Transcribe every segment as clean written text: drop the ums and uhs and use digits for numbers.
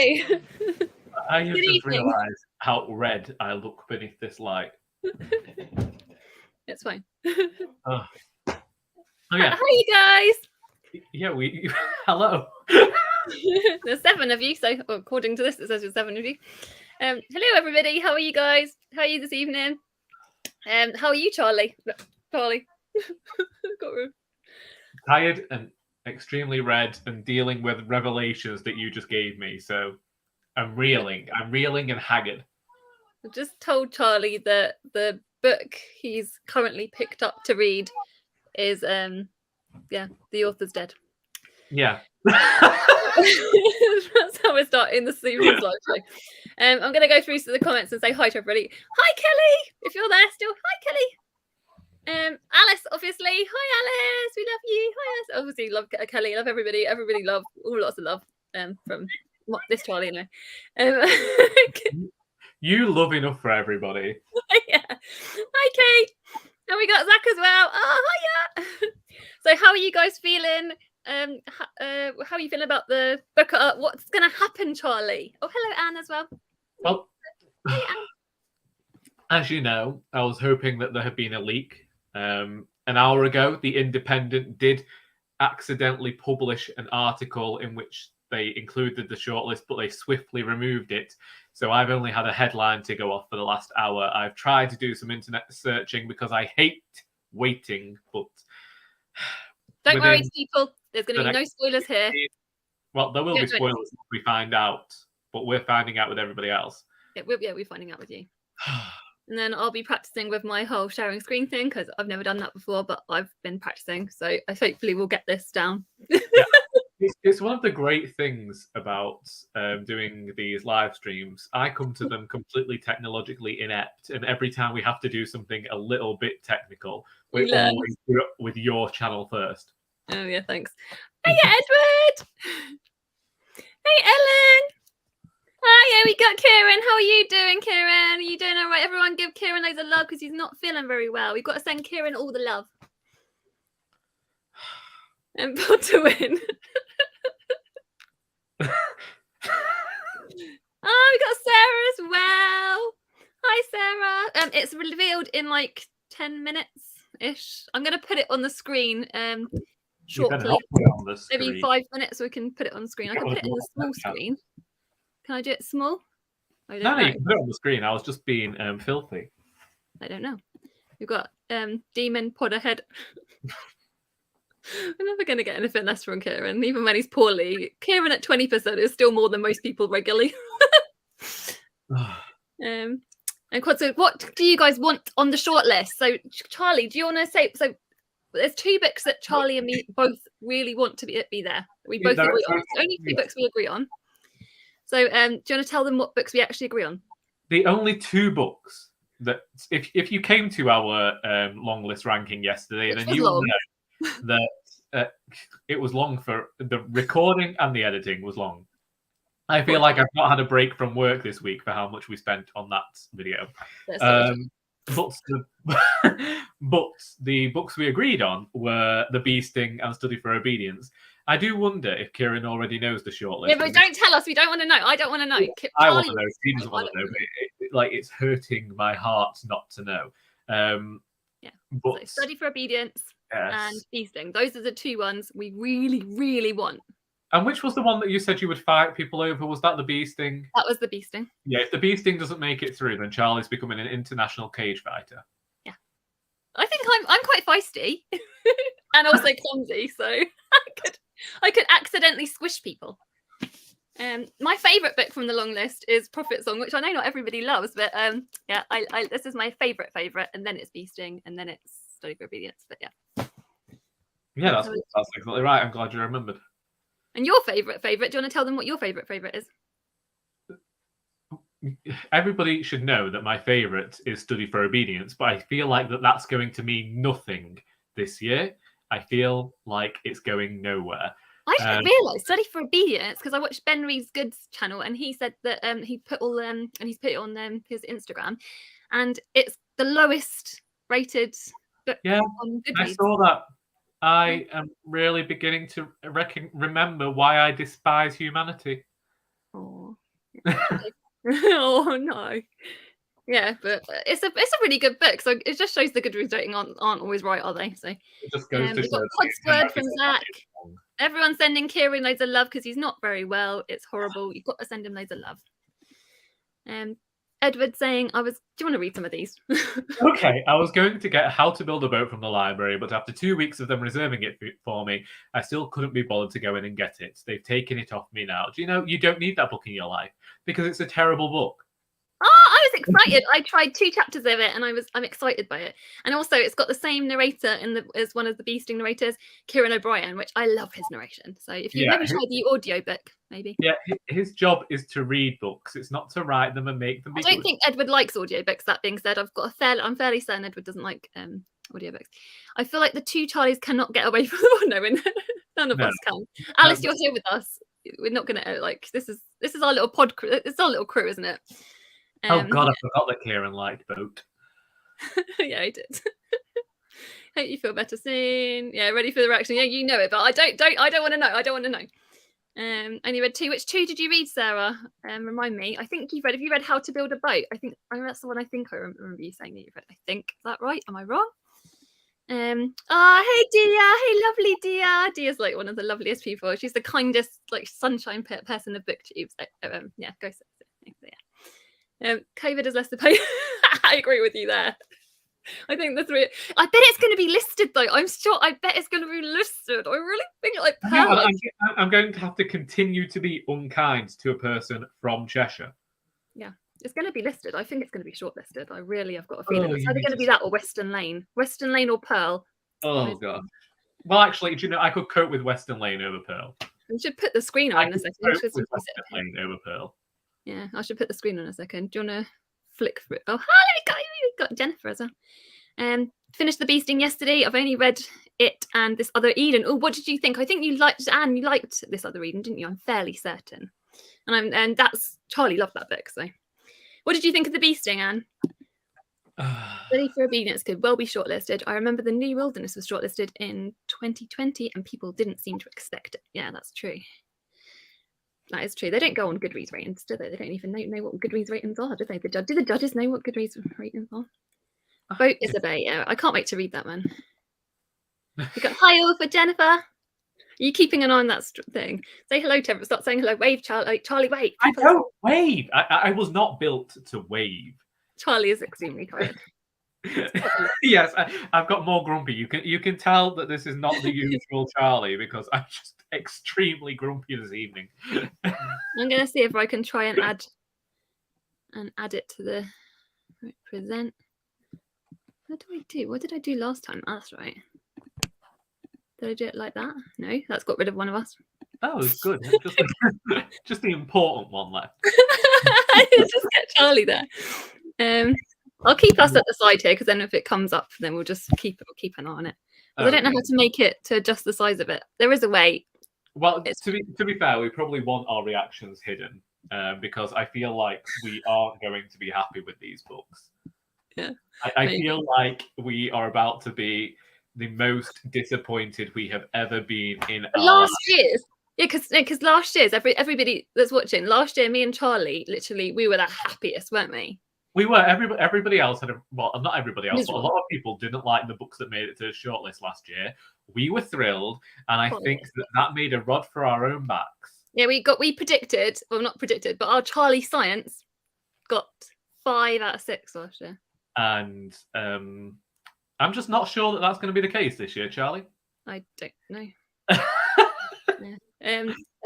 Hi. I have Good just evening. realised how red I look beneath this light. It's fine. Oh, yeah. Hi, you guys. Yeah, hello. There's 7 of you, so according to this, it says there's 7 of you. Hello, everybody. How are you guys? How are you this evening? How are you, Charlie? Charlie. Tired and extremely red and dealing with revelations that you just gave me. So I'm reeling. I'm reeling and haggard. I just told Charlie that the book he's currently picked up to read is, The Author's Dead. Yeah. That's how we're starting the evening's live show. I'm going to go through the comments and say hi to everybody. Hi, Kelly, if you're there still. Hi, Kelly. Alice, obviously. Hi, Alice. We love you. Hi, Alice. Obviously, love Kelly. Love everybody. Everybody love. Lots of love. From this Charlie, anyway. You love enough for everybody. Yeah. Hi, Kate. And we got Zach as well. Oh, hiya. So, how are you guys feeling? How are you feeling about the book? What's going to happen, Charlie? Oh, hello, Anne, as well. Well, hey, Anne. As you know, I was hoping that there had been a leak. An hour ago, The Independent did accidentally publish an article in which they included the shortlist, but they swiftly removed it. So I've only had a headline to go off for the last hour. I've tried to do some internet searching because I hate waiting, but... Don't worry, people. There's going to be no spoilers here. Well, there will be spoilers if we find out, but we're finding out with everybody else. Yeah, we're finding out with you. And then I'll be practicing with my whole sharing screen thing because I've never done that before, but I've been practicing. So hopefully we'll get this down. Yeah. It's one of the great things about doing these live streams. I come to them completely technologically inept, and every time we have to do something a little bit technical, we always do it with your channel first. Oh, yeah, thanks. Hey, Edward! Hey, Ellen! Hi, we got Kieran. How are you doing, Kieran? Are you doing all right? Everyone give Kieran loads of love because he's not feeling very well. We've got to send Kieran all the love. And put to win. Oh, we got Sarah as well. Hi, Sarah. It's revealed in like 10 minutes-ish. I'm going to put it on the screen shortly. Maybe 5 minutes so we can put it on the screen. I can put it in the small screen. Can I do it small? No, you can put it on the screen. I was just being filthy. I don't know. We've got Demon Pod ahead. We're never going to get anything less from Kieran, even when he's poorly. Kieran at 20% is still more than most people regularly. And so what do you guys want on the shortlist? So, Charlie, do you want to say... So, there's 2 books that Charlie and me both really want to be there. We both agree on. There's only 2 books we agree on. So, do you want to tell them what books we actually agree on? The only 2 books that... If you came to our long list ranking yesterday, then you will know that it was long for the recording and the editing was long. I feel like I've not had a break from work this week for how much we spent on that video. But the books we agreed on were The Bee Sting and Study for Obedience. I do wonder if Kieran already knows the shortlist. Yeah, but don't tell us. We don't want to know. I don't want to know. I want to know. He doesn't want to know. But it's hurting my heart not to know. But so Study for Obedience and Bee Sting. Those are the 2 ones we really, really want. And which was the one that you said you would fight people over? Was that the Bee Sting? That was the Bee Sting. Yeah, if the Bee Sting doesn't make it through, then Charlie's becoming an international cage fighter. Yeah. I think I'm quite feisty and also clumsy, so I could accidentally squish people. My favourite book from the long list is Prophet Song, which I know not everybody loves, but this is my favourite, and then it's Bee Sting, and then it's Study for Obedience. But yeah, that's exactly right. I'm glad you remembered. And your favourite? Do you want to tell them what your favourite is? Everybody should know that my favourite is Study for Obedience, but I feel like that's going to mean nothing this year. I feel like it's going nowhere. I didn't realise Study for Obedience because I watched Ben Reed's Goods channel and he said that he put all and he's put it on his Instagram, and it's the lowest rated book on Goodreads. I saw that. I am really beginning to remember why I despise humanity. Oh, Oh no. Yeah, but it's a really good book. So it just shows the Goodreads rating aren't always right, are they? So It just goes to we've show got that Codsword from everything Zach. is wrong. Everyone's sending Kieran loads of love because he's not very well. It's horrible. You've got to send him loads of love. Edward saying, do you want to read some of these? Okay, I was going to get How to Build a Boat from the library, but after 2 weeks of them reserving it for me, I still couldn't be bothered to go in and get it. They've taken it off me now. Do you know, you don't need that book in your life because it's a terrible book. Oh, I was excited. I tried 2 chapters of it and I'm excited by it. And also it's got the same narrator as one of the Beasting narrators, Kieran O'Brien, which I love his narration. So if you maybe try the audio book, maybe. Yeah, his job is to read books. It's not to write them and make them be I don't good. think Edward likes audiobooks. That being said, I'm fairly certain Edward doesn't like audiobooks. I feel like the 2 Charlies cannot get away from the none of us can. Alice, you're here with us. We're not gonna this is our little pod crew. It's our little crew, isn't it? Oh God, I forgot that Kieran liked Boat. Yeah, he did. Hope you feel better soon. Yeah, ready for the reaction. Yeah, you know it, but I don't want to know. I don't want to know. And you read 2. Which 2 did you read, Sarah? Remind me. I think have you read How to Build a Boat? I think that's the one I think I remember you saying that you've read. I think. Is that right? Am I wrong? Hey Dia, hey lovely Dia. Dia's like one of the loveliest people. She's the kindest, like sunshine person of booktubes. Yeah, go sit. Yeah. COVID is less the pain. I agree with you there. I think the 3. I bet it's going to be listed though. I'm sure. I bet it's going to be listed. I really think I'm going to have to continue to be unkind to a person from Cheshire. Yeah, it's going to be listed. I think it's going to be shortlisted. I really have got a feeling it's either going to be that or Western Lane or Pearl. Oh God. Well, actually, do you know, I could cope with Western Lane over Pearl. We should put the screen on in a second. Western Lane over Pearl. Yeah, I should put the screen on a second. Do you want to flick through it? Oh, hi, we got Jennifer as well. Finished The Beasting yesterday. I've only read it and This Other Eden. Oh, what did you think? I think you liked Anne. You liked This Other Eden, didn't you? I'm fairly certain. And that's Charlie loved that book. So, what did you think of The Beasting, Anne? Ready for Obedience could well be shortlisted. I remember The New Wilderness was shortlisted in 2020, and people didn't seem to expect it. Yeah, that's true. That is true. They don't go on Goodreads ratings, do they? They don't even know what Goodreads ratings are, do they? Do the judges know what Goodreads ratings are? Vote Isabel. Yeah, I can't wait to read that one. We got hi all for Jennifer. Are you keeping an eye on that thing? Say hello to everyone. Start saying hello. Wave, Charlie. Charlie, wave. I don't wave. I was not built to wave. Charlie is extremely tired. Yes, I've got more grumpy. You can tell that this is not the usual Charlie because I'm just extremely grumpy this evening. I'm gonna see if I can try and add it to the present. What do I do? What did I do last time? Oh, that's right. Did I do it like that? No, that's got rid of one of us. Oh, it's good. Just the important one left. Just get Charlie there. I'll keep us at the side here because then if it comes up, then we'll just keep an eye on it. I don't know how to make it to adjust the size of it. There is a way. Well, to be fair, we probably want our reactions hidden because I feel like we aren't going to be happy with these books. Yeah, I feel like we are about to be the most disappointed we have ever been in our last year's. Yeah, because last year's everybody that's watching last year, me and Charlie, literally, we were the happiest, weren't we? We were. Everybody else had not everybody else, but a lot of people didn't like the books that made it to the shortlist last year. We were thrilled, and I think that made a rod for our own backs. Yeah, we predicted, well, not predicted, but our Charlie Science got 5 out of 6 last year. And I'm just not sure that that's going to be the case this year, Charlie. I don't know.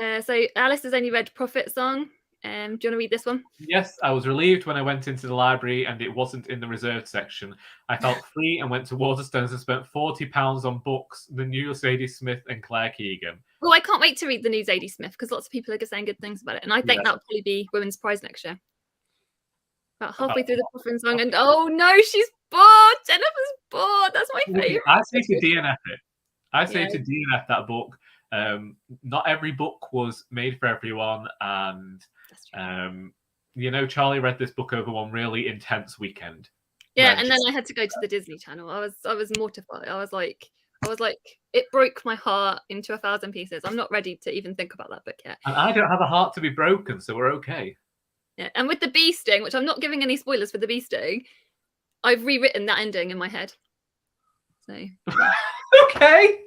Yeah. So Alice has only read Prophet Song. Do you want to read this one? Yes, I was relieved when I went into the library and it wasn't in the reserved section. I felt free and went to Waterstones and spent £40 on books, the new Zadie Smith and Claire Keegan. Oh, I can't wait to read the new Zadie Smith because lots of people are saying good things about it. And I think that'll probably be Women's Prize next year. About halfway through the Prophet Song and oh no, she's bored. Jennifer's bored. That's my favourite. I say to DNF it. I say to DNF that book. Not every book was made for everyone, and Charlie read this book over one really intense weekend. Yeah, and then I had to go to the Disney Channel. I was mortified. I was like, it broke my heart into 1,000 pieces. I'm not ready to even think about that book yet. And I don't have a heart to be broken, so we're okay. Yeah, and with the bee sting, which I'm not giving any spoilers for the bee sting, I've rewritten that ending in my head. So Okay.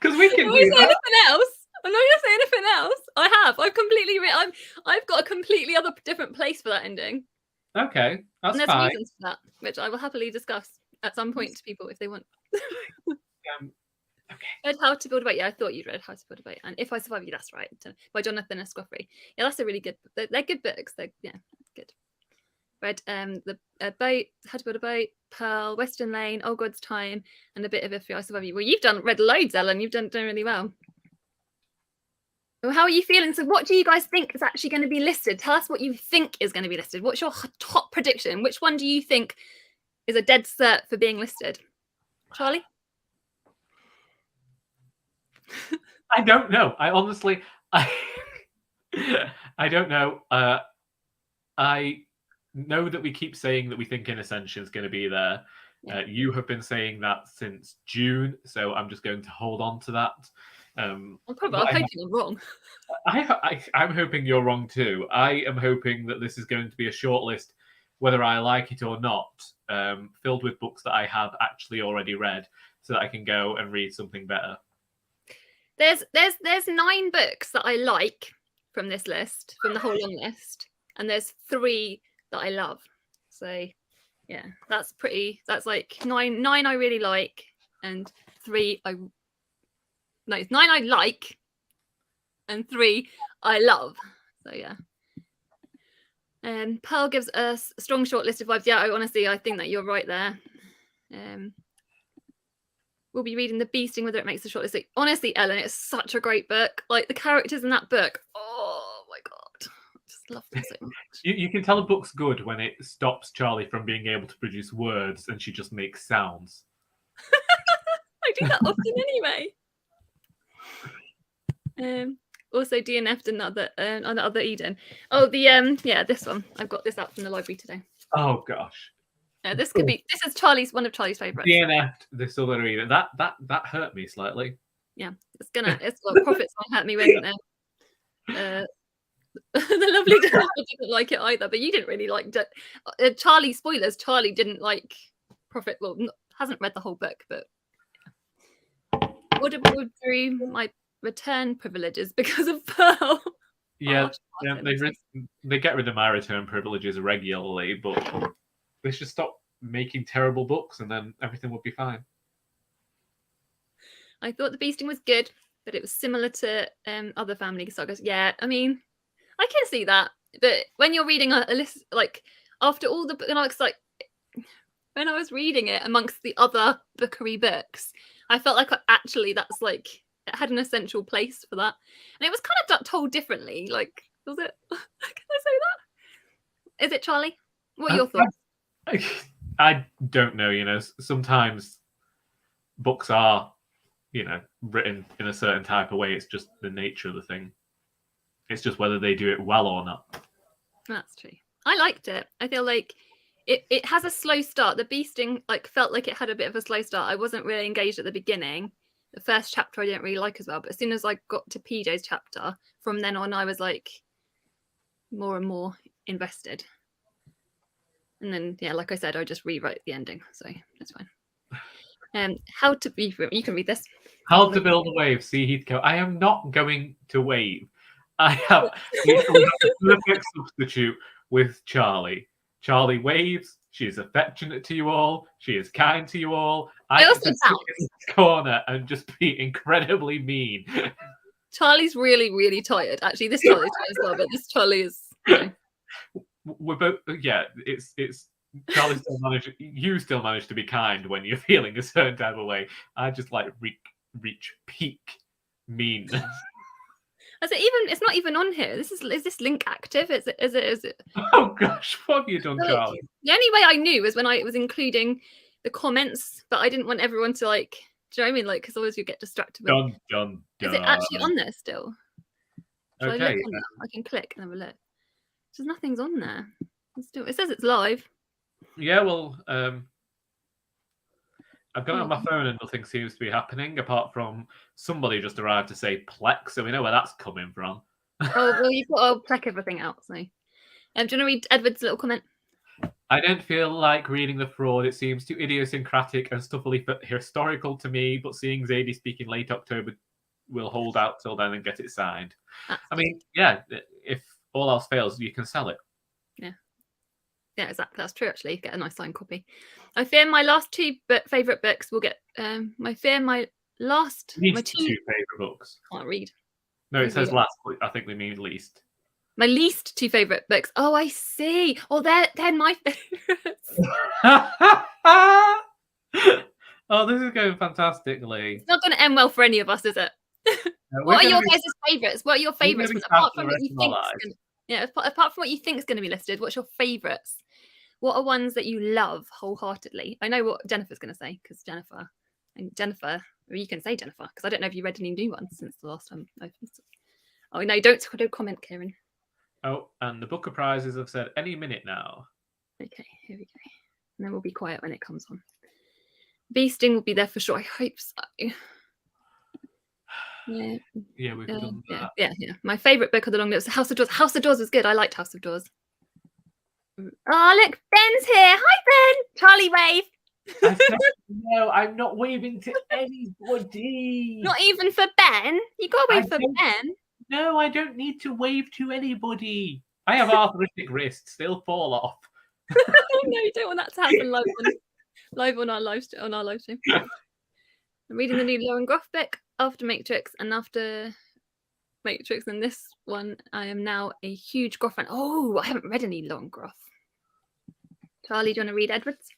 Because we can I'm not do gonna say that. anything else. I'm not gonna say anything else. I've completely I've got a completely other different place for that ending. Okay, that's And there's fine. reasons for that, which I will happily discuss at some point to people if they want. Okay. Read How to Build a Boat. Yeah, I thought you'd read How to Build a Boat. And If I Survive You, that's right. By Jonathan Escoffrey. Yeah, that's a really good. They're good books. They're good. Read the boat, How to Build a Boat, Pearl, Western Lane, Old God's Time, and a bit of If I Survive You. Well, you've read loads, Ellen. You've done really well. Well, how are you feeling? So, what do you guys think is actually going to be listed? Tell us what you think is going to be listed. What's your top prediction? Which one do you think is a dead cert for being listed? Charlie? I don't know. I honestly, I don't know. I know that we keep saying that we think In Ascension is going to be there. Yeah. You have been saying that since June, so I'm just going to hold on to that. I'm hoping I'm wrong. I'm hoping you're wrong too. I am hoping that this is going to be a shortlist, whether I like it or not, filled with books that I have actually already read, so that I can go and read something better. There's 9 books that I like from this list, from the whole long list, and there's 3 that I love. So yeah, that's like 9 I really like, and 3 it's 9 I like, and 3 I love. So yeah. Pearl gives us a strong shortlist of vibes. Yeah, honestly, I think that you're right there. We'll be reading The Beasting, whether it makes the shortlist. Like, honestly, Ellen, it's such a great book. Like the characters in that book. Oh my god, I just love them so much. You can tell a book's good when it stops Charlie from being able to produce words and she just makes sounds. I do that often anyway. Also DNF'd another Eden. Oh, this one. I've got this out from the library today. Oh gosh. This is one of Charlie's favourites. DNF'd this other Eden. That hurt me slightly. Yeah, Prophet's gonna hurt me when the lovely Jennifer didn't like it either, but you didn't really like Charlie. Spoilers: Charlie didn't like Prophet. Well, hasn't read the whole book, but would have withdrew my return privileges because of Pearl. Yeah, they get rid of my return privileges regularly, but they should stop making terrible books, and then everything would be fine. I thought The Beasting was good, but it was similar to other family sagas. Yeah, I mean, I can see that, but when you're reading a list, like after all the books, like when I was reading it amongst the other bookery books, I felt like actually that's like it had an essential place for that, and it was kind of told differently. Like, was it? Can I say that? Is it, Charlie? What are your thoughts? I don't know. Sometimes books are, written in a certain type of way. It's just the nature of the thing. It's just whether they do it well or not. That's true. I liked it. I feel like it has a slow start. The Beasting felt like it had a bit of a slow start. I wasn't really engaged at the beginning. The first chapter I didn't really like as well, but as soon as I got to PJ's chapter, from then on I was like more and more invested. And then like I said, I just rewrote the ending, so that's fine. You can read this. How to Build a Wave, C. Heathcote. I am not going to wave. We have a perfect substitute with Charlie. Charlie waves. She is affectionate to you all. She is kind to you all. I also can sit in this corner and just be incredibly mean. Charlie's really, really tired. Actually, this Charlie's tired as well, but this Charlie is. We're both. Yeah, it's. Charlie you still manage to be kind when you're feeling a certain type of way. I just reach peak meanness. It's not even on here. Is this link active? Is it? Oh gosh, what have you done, Charlie? The only way I knew was when I was including the comments, but I didn't want everyone to do you know what I mean? Because otherwise you get distracted. Dun. Is it actually on there still? Okay. I can click and have a look. There's nothing's on there. It says it's live. Yeah, well, I've got it on my phone and nothing seems to be happening apart from somebody just arrived to say Plex, so we know where that's coming from. Oh, well, you've got to check everything out. So, do you want to read Edward's little comment? I don't feel like reading The Fraud. It seems too idiosyncratic and stuffily historical to me, but seeing Zadie speak in late October will hold out till then and get it signed. I mean, yeah, if all else fails, you can sell it. Yeah, exactly. That's true, actually. Get a nice signed copy. I fear my last two favourite books will get... my two favourite books. Can't read. No, it says last, but I think they mean least. My least two favourite books. Oh, I see. Oh, they're my favourites. Oh, this is going fantastically. It's not going to end well for any of us, is it? What are your guys' favourites? What are your favourites? Apart from what you think... apart from what you think is going to be listed, what's your favourites? What are ones that you love wholeheartedly? I know what Jennifer's going to say, because Jennifer, or you can say Jennifer, because I don't know if you read any new ones since the last time. Oh no, don't comment, Kieran. Oh, and the Booker prizes have said any minute now. Okay, here we go. And then we'll be quiet when it comes on. Beasting will be there for sure. I hope so. Yeah, we've done that. Yeah. My favourite book of the long list, House of Doors. House of Doors was good. I liked House of Doors. Oh, look, Ben's here. Hi, Ben. Charlie, wave. I said, no, I'm not waving to anybody. Not even for Ben. You got to wave for Ben. No, I don't need to wave to anybody. I have arthritic wrists. They'll fall off. No, you don't want that to happen live on our live stream. I'm reading the new Lauren Groff book after Matrix, and after Matrix and this one, I am now a huge Groff fan. Oh, I haven't read any Lauren Groff. Charlie, do you want to read Edwards?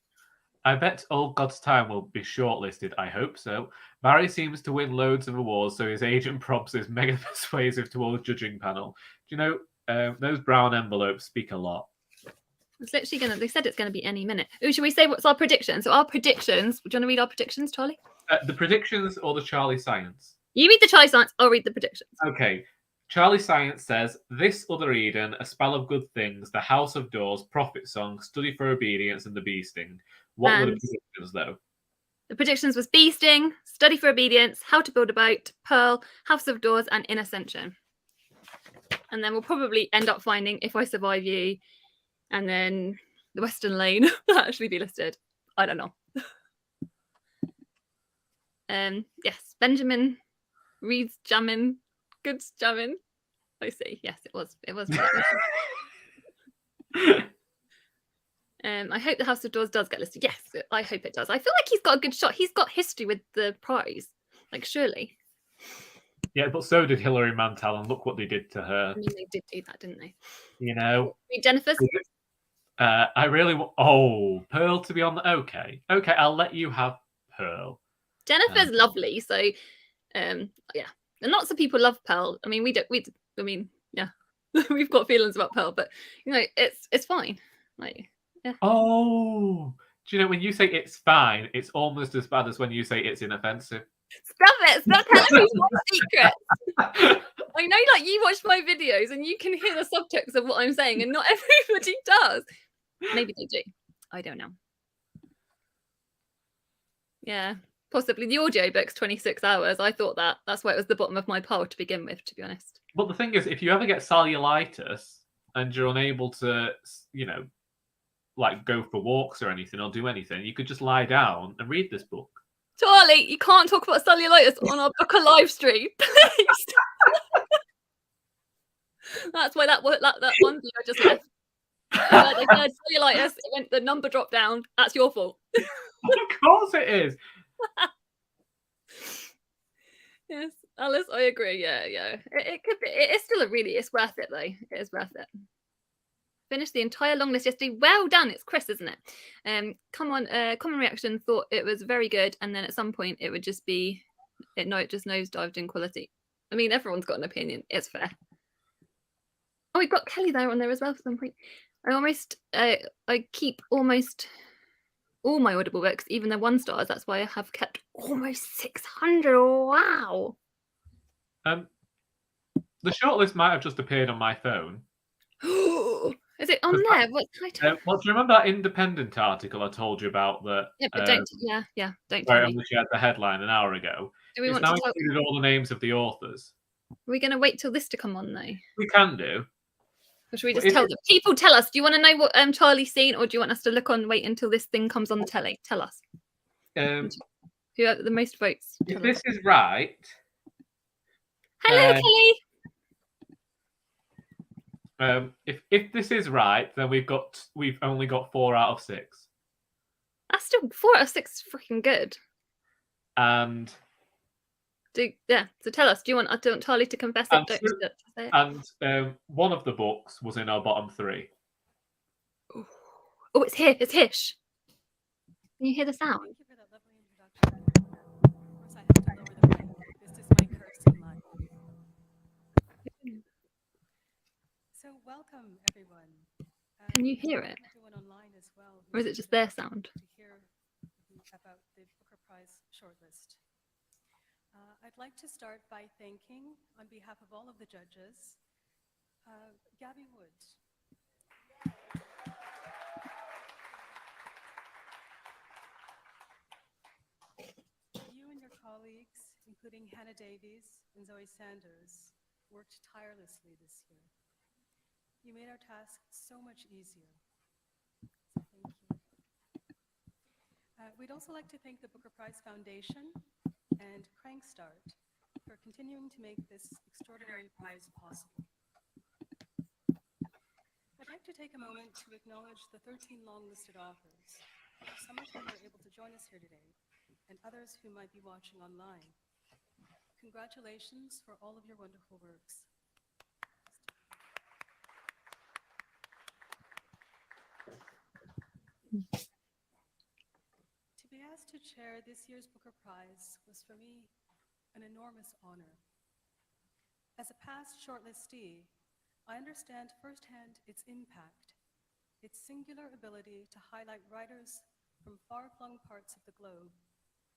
I bet Old God's Time will be shortlisted. I hope so. Barry seems to win loads of awards, so his agent props is mega persuasive towards judging panel. Do you know, those brown envelopes speak a lot. It's literally they said it's going to be any minute. Should we say what's our predictions? So our predictions, do you want to read our predictions, Charlie? The predictions or the Charlie Science? You read the Charlie Science, I'll read the predictions. Okay. Charlie Science says, This Other Eden, A Spell of Good Things, The House of Doors, Prophet Song, Study for Obedience, and The Beasting. What were the predictions, though? The predictions was Beasting, Study for Obedience, How to Build a Boat, Pearl, House of Doors, and In Ascension. And then we'll probably end up finding If I Survive You, and then The Western Lane will actually be listed. I don't know. Yes, Benjamin reads Jammin. Good Jammin. I see. Yes, it was. I hope the House of Doors does get listed. Yes, I hope it does. I feel like he's got a good shot. He's got history with the prize. Like, surely. Yeah, but so did Hilary Mantel, and look what they did to her. I mean, they did do that, didn't they? You know. Read Jennifer's. I really want... Oh, Pearl to be on the... Okay, I'll let you have Pearl. Jennifer's lovely, so yeah. And lots of people love Pearl. I mean, yeah. We've got feelings about Pearl, but you know, it's fine. Like, yeah. Oh, do you know when you say it's fine, it's almost as bad as when you say it's inoffensive. Stop it! Stop telling me more secrets. I know, like, you watch my videos and you can hear the subtext of what I'm saying, and not everybody does. Maybe they do. I don't know. Yeah, possibly the audiobook's 26 hours. I thought that's why it was the bottom of my pile to begin with, to be honest. But the thing is, if you ever get cellulitis and you're unable to, you know, like go for walks or anything or do anything, you could just lie down and read this book. Charlie, you can't talk about cellulitis on our Booker live stream, please. That's why that one view I just left. They said cellulitis, the number dropped down. That's your fault. Of course it is. Yes, Alice, I agree. Yeah. It could be. It's still it's worth it though. It is worth it. Finished the entire long list yesterday. Well done. It's Chris, isn't it? Common reaction thought it was very good, and then at some point it would just be it just nosedived in quality. I mean, everyone's got an opinion. It's fair. Oh, we've got Kelly there on there as well for some point. I keep almost all my Audible books, even they're 1 stars. That's why I have kept almost 600. Wow. The shortlist might have just appeared on my phone. Is it on there? What title? Well, do you remember that Independent article I told you about? That yeah, but don't. Don't. Sorry, I only shared the headline an hour ago. Do we it's want now to included all the names of the authors. Are we going to wait till this to come on though? We can do. Or should we just tell them? People, tell us. Do you want to know what Charlie's seen, or do you want us to look on, wait until this thing comes on the telly? Tell us. Who have the most votes? If this is right. Hello, Kelly. If this is right, then we've only got 4 out of 6. That's still 4 out of 6. Freaking good. And so tell us. Do you want Charlie to confess it? Don't say it. And one of the books was in our bottom 3. Oh, it's here. It's Hish. Can you hear the sound? Thank you for that lovely introduction. Of course, I have to lower the mic. This is my cursing line. So welcome, everyone. Can you hear it? Everyone online as well. Or is it just their sound? To hear about the Booker Prize shortlist. I'd like to start by thanking, on behalf of all of the judges, Gabby Wood. You and your colleagues, including Hannah Davies and Zoe Sanders, worked tirelessly this year. You made our task so much easier. So thank you. We'd also like to thank the Booker Prize Foundation and Crankstart for continuing to make this extraordinary prize possible. I'd like to take a moment to acknowledge the 13 long-listed authors, some of whom are able to join us here today, and others who might be watching online. Congratulations for all of your wonderful works. To be asked to chair this year's Booker Prize was for me an enormous honor. As a past shortlistee, I understand firsthand its impact, its singular ability to highlight writers from far-flung parts of the globe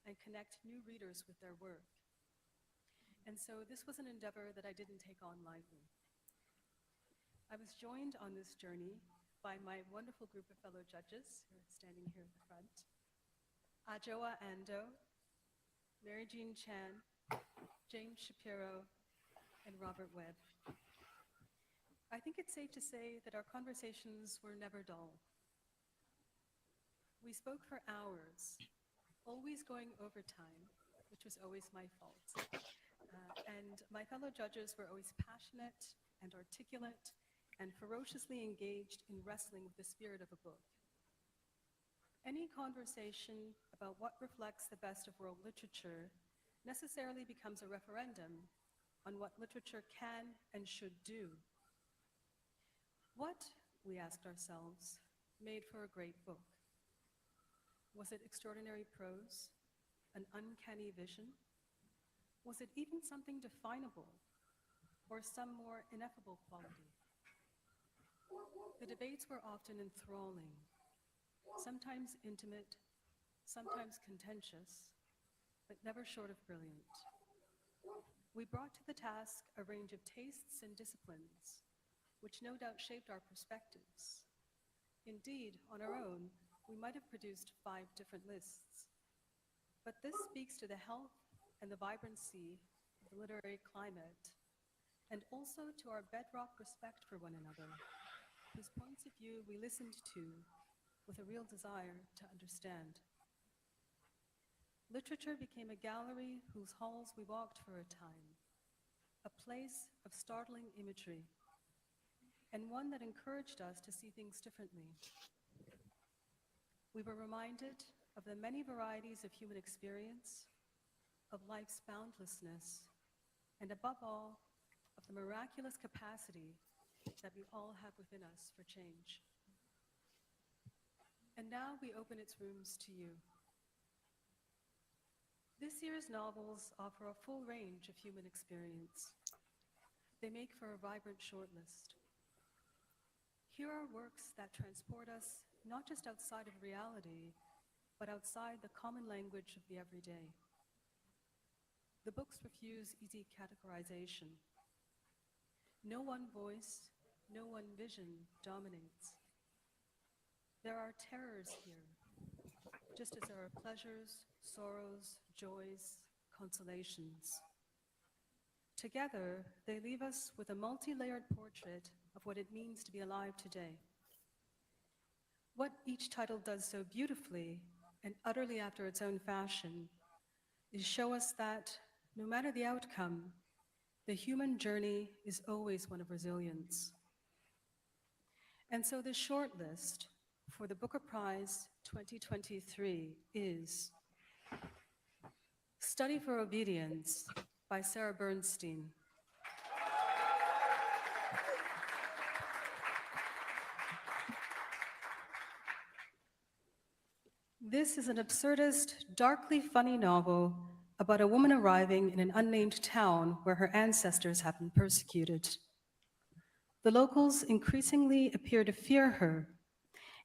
and connect new readers with their work. And so this was an endeavor that I didn't take on lightly. I was joined on this journey by my wonderful group of fellow judges who are standing here at the front. Ajoa Ando, Mary Jean Chan, James Shapiro, and Robert Webb. I think it's safe to say that our conversations were never dull. We spoke for hours, always going overtime, which was always my fault. And my fellow judges were always passionate and articulate and ferociously engaged in wrestling with the spirit of a book. Any conversation about what reflects the best of world literature necessarily becomes a referendum on what literature can and should do. What, we asked ourselves, made for a great book? Was it extraordinary prose, an uncanny vision? Was it even something definable, or some more ineffable quality? The debates were often enthralling, sometimes intimate, sometimes contentious, but never short of brilliant. We brought to the task a range of tastes and disciplines, which no doubt shaped our perspectives. Indeed, on our own, we might have produced 5 different lists. But this speaks to the health and the vibrancy of the literary climate, and also to our bedrock respect for one another, whose points of view we listened to with a real desire to understand. Literature became a gallery whose halls we walked for a time, a place of startling imagery, and one that encouraged us to see things differently. We were reminded of the many varieties of human experience, of life's boundlessness, and above all, of the miraculous capacity that we all have within us for change. And now we open its rooms to you. This year's novels offer a full range of human experience. They make for a vibrant shortlist. Here are works that transport us not just outside of reality, but outside the common language of the everyday. The books refuse easy categorization. No one voice, no one vision dominates. There are terrors here, just as there are pleasures, sorrows, joys, consolations. Together, they leave us with a multi-layered portrait of what it means to be alive today. What each title does so beautifully and utterly after its own fashion is show us that, no matter the outcome, the human journey is always one of resilience. And so the shortlist for the Booker Prize 2023 is Study for Obedience by Sarah Bernstein. This is an absurdist, darkly funny novel about a woman arriving in an unnamed town where her ancestors have been persecuted. The locals increasingly appear to fear her,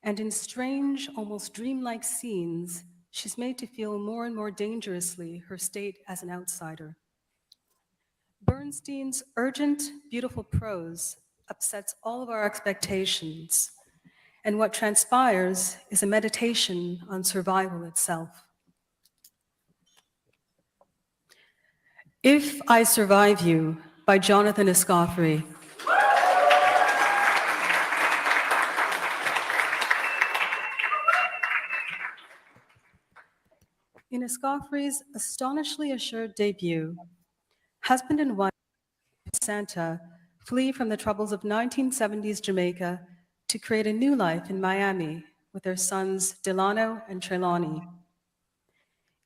and in strange, almost dreamlike scenes, she's made to feel more and more dangerously her state as an outsider. Bernstein's urgent, beautiful prose upsets all of our expectations, and what transpires is a meditation on survival itself. If I Survive You by Jonathan Escoffery. In Escoffery's astonishingly assured debut, husband and wife Santa flee from the troubles of 1970s Jamaica to create a new life in Miami with their sons Delano and Trelawney.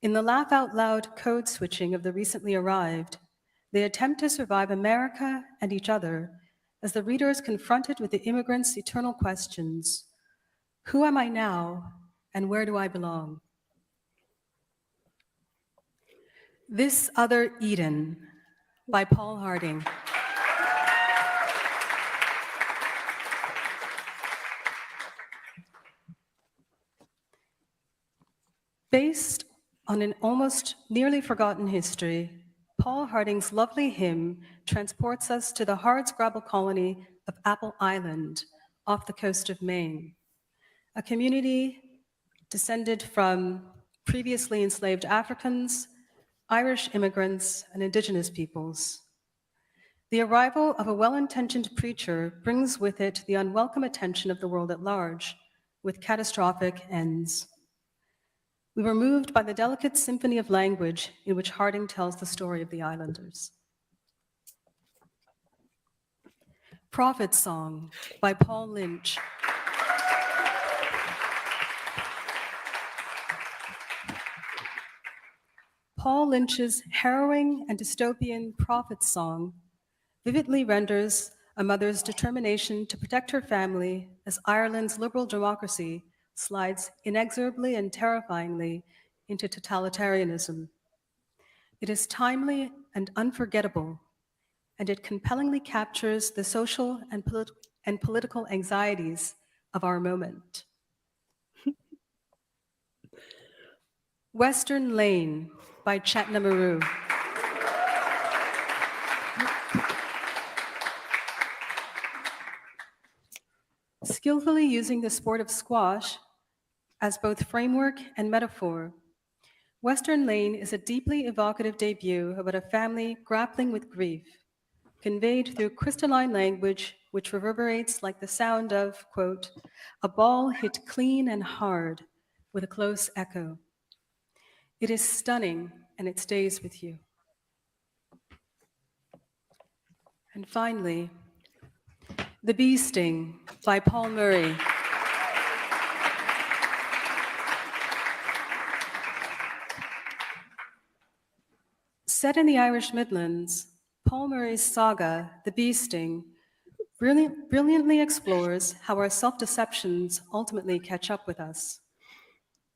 In the laugh-out-loud code switching of the recently arrived, they attempt to survive America and each other as the reader is confronted with the immigrants' eternal questions: who am I now, and where do I belong? This Other Eden by Paul Harding. Based on an almost nearly forgotten history, Paul Harding's lovely hymn transports us to the hardscrabble colony of Apple Island off the coast of Maine, a community descended from previously enslaved Africans, Irish immigrants, and indigenous peoples. The arrival of a well-intentioned preacher brings with it the unwelcome attention of the world at large, with catastrophic ends. We were moved by the delicate symphony of language in which Harding tells the story of the islanders. Prophet Song by Paul Lynch. Paul Lynch's harrowing and dystopian Prophet Song vividly renders a mother's determination to protect her family as Ireland's liberal democracy slides inexorably and terrifyingly into totalitarianism. It is timely and unforgettable, and it compellingly captures the social and political anxieties of our moment. Western Lane by Chetna Maru. Skillfully using the sport of squash as both framework and metaphor, Western Lane is a deeply evocative debut about a family grappling with grief, conveyed through crystalline language which reverberates like the sound of, quote, a ball hit clean and hard with a close echo. It is stunning and it stays with you. And finally, The Bee Sting by Paul Murray. Set in the Irish Midlands, Paul Murray's saga, The Bee Sting, brilliantly explores how our self-deceptions ultimately catch up with us.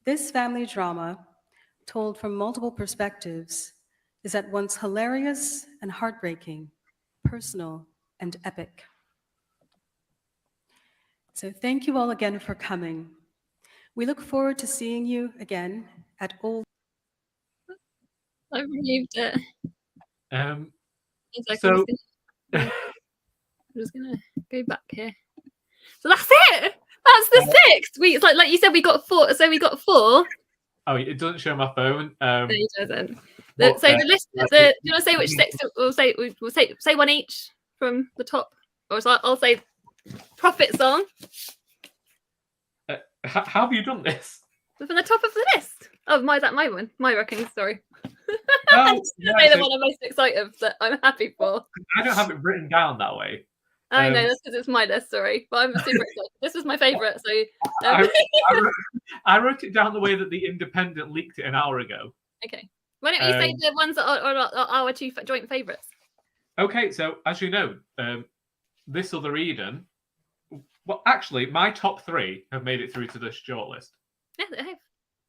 This family drama, told from multiple perspectives, is at once hilarious and heartbreaking, personal and epic. So thank you all again for coming. We look forward to seeing you again at Old. I've removed it. So I'm just gonna go back here. So that's it. That's the 6th. It's like you said, we got 4. So we got 4. Oh, it doesn't show my phone. No, it doesn't. But, So the list. like, Do you want to say which six? We'll say one each from the top, or so I'll say Prophet Song how have you done this? from the top of the list. Oh, is that my one? My reckoning. Sorry. Oh, Say the one I'm most excited that I'm happy for. I don't have it written down that way. I know that's because it's my list. Sorry, but I'm super excited. This was my favourite. So I wrote it down the way that the Independent leaked it an hour ago. okay. Why don't you say the ones that are our two joint favourites? Okay, so as you know, this other Eden. Well, actually, my top 3 have made it through to this shortlist. Yeah, they have.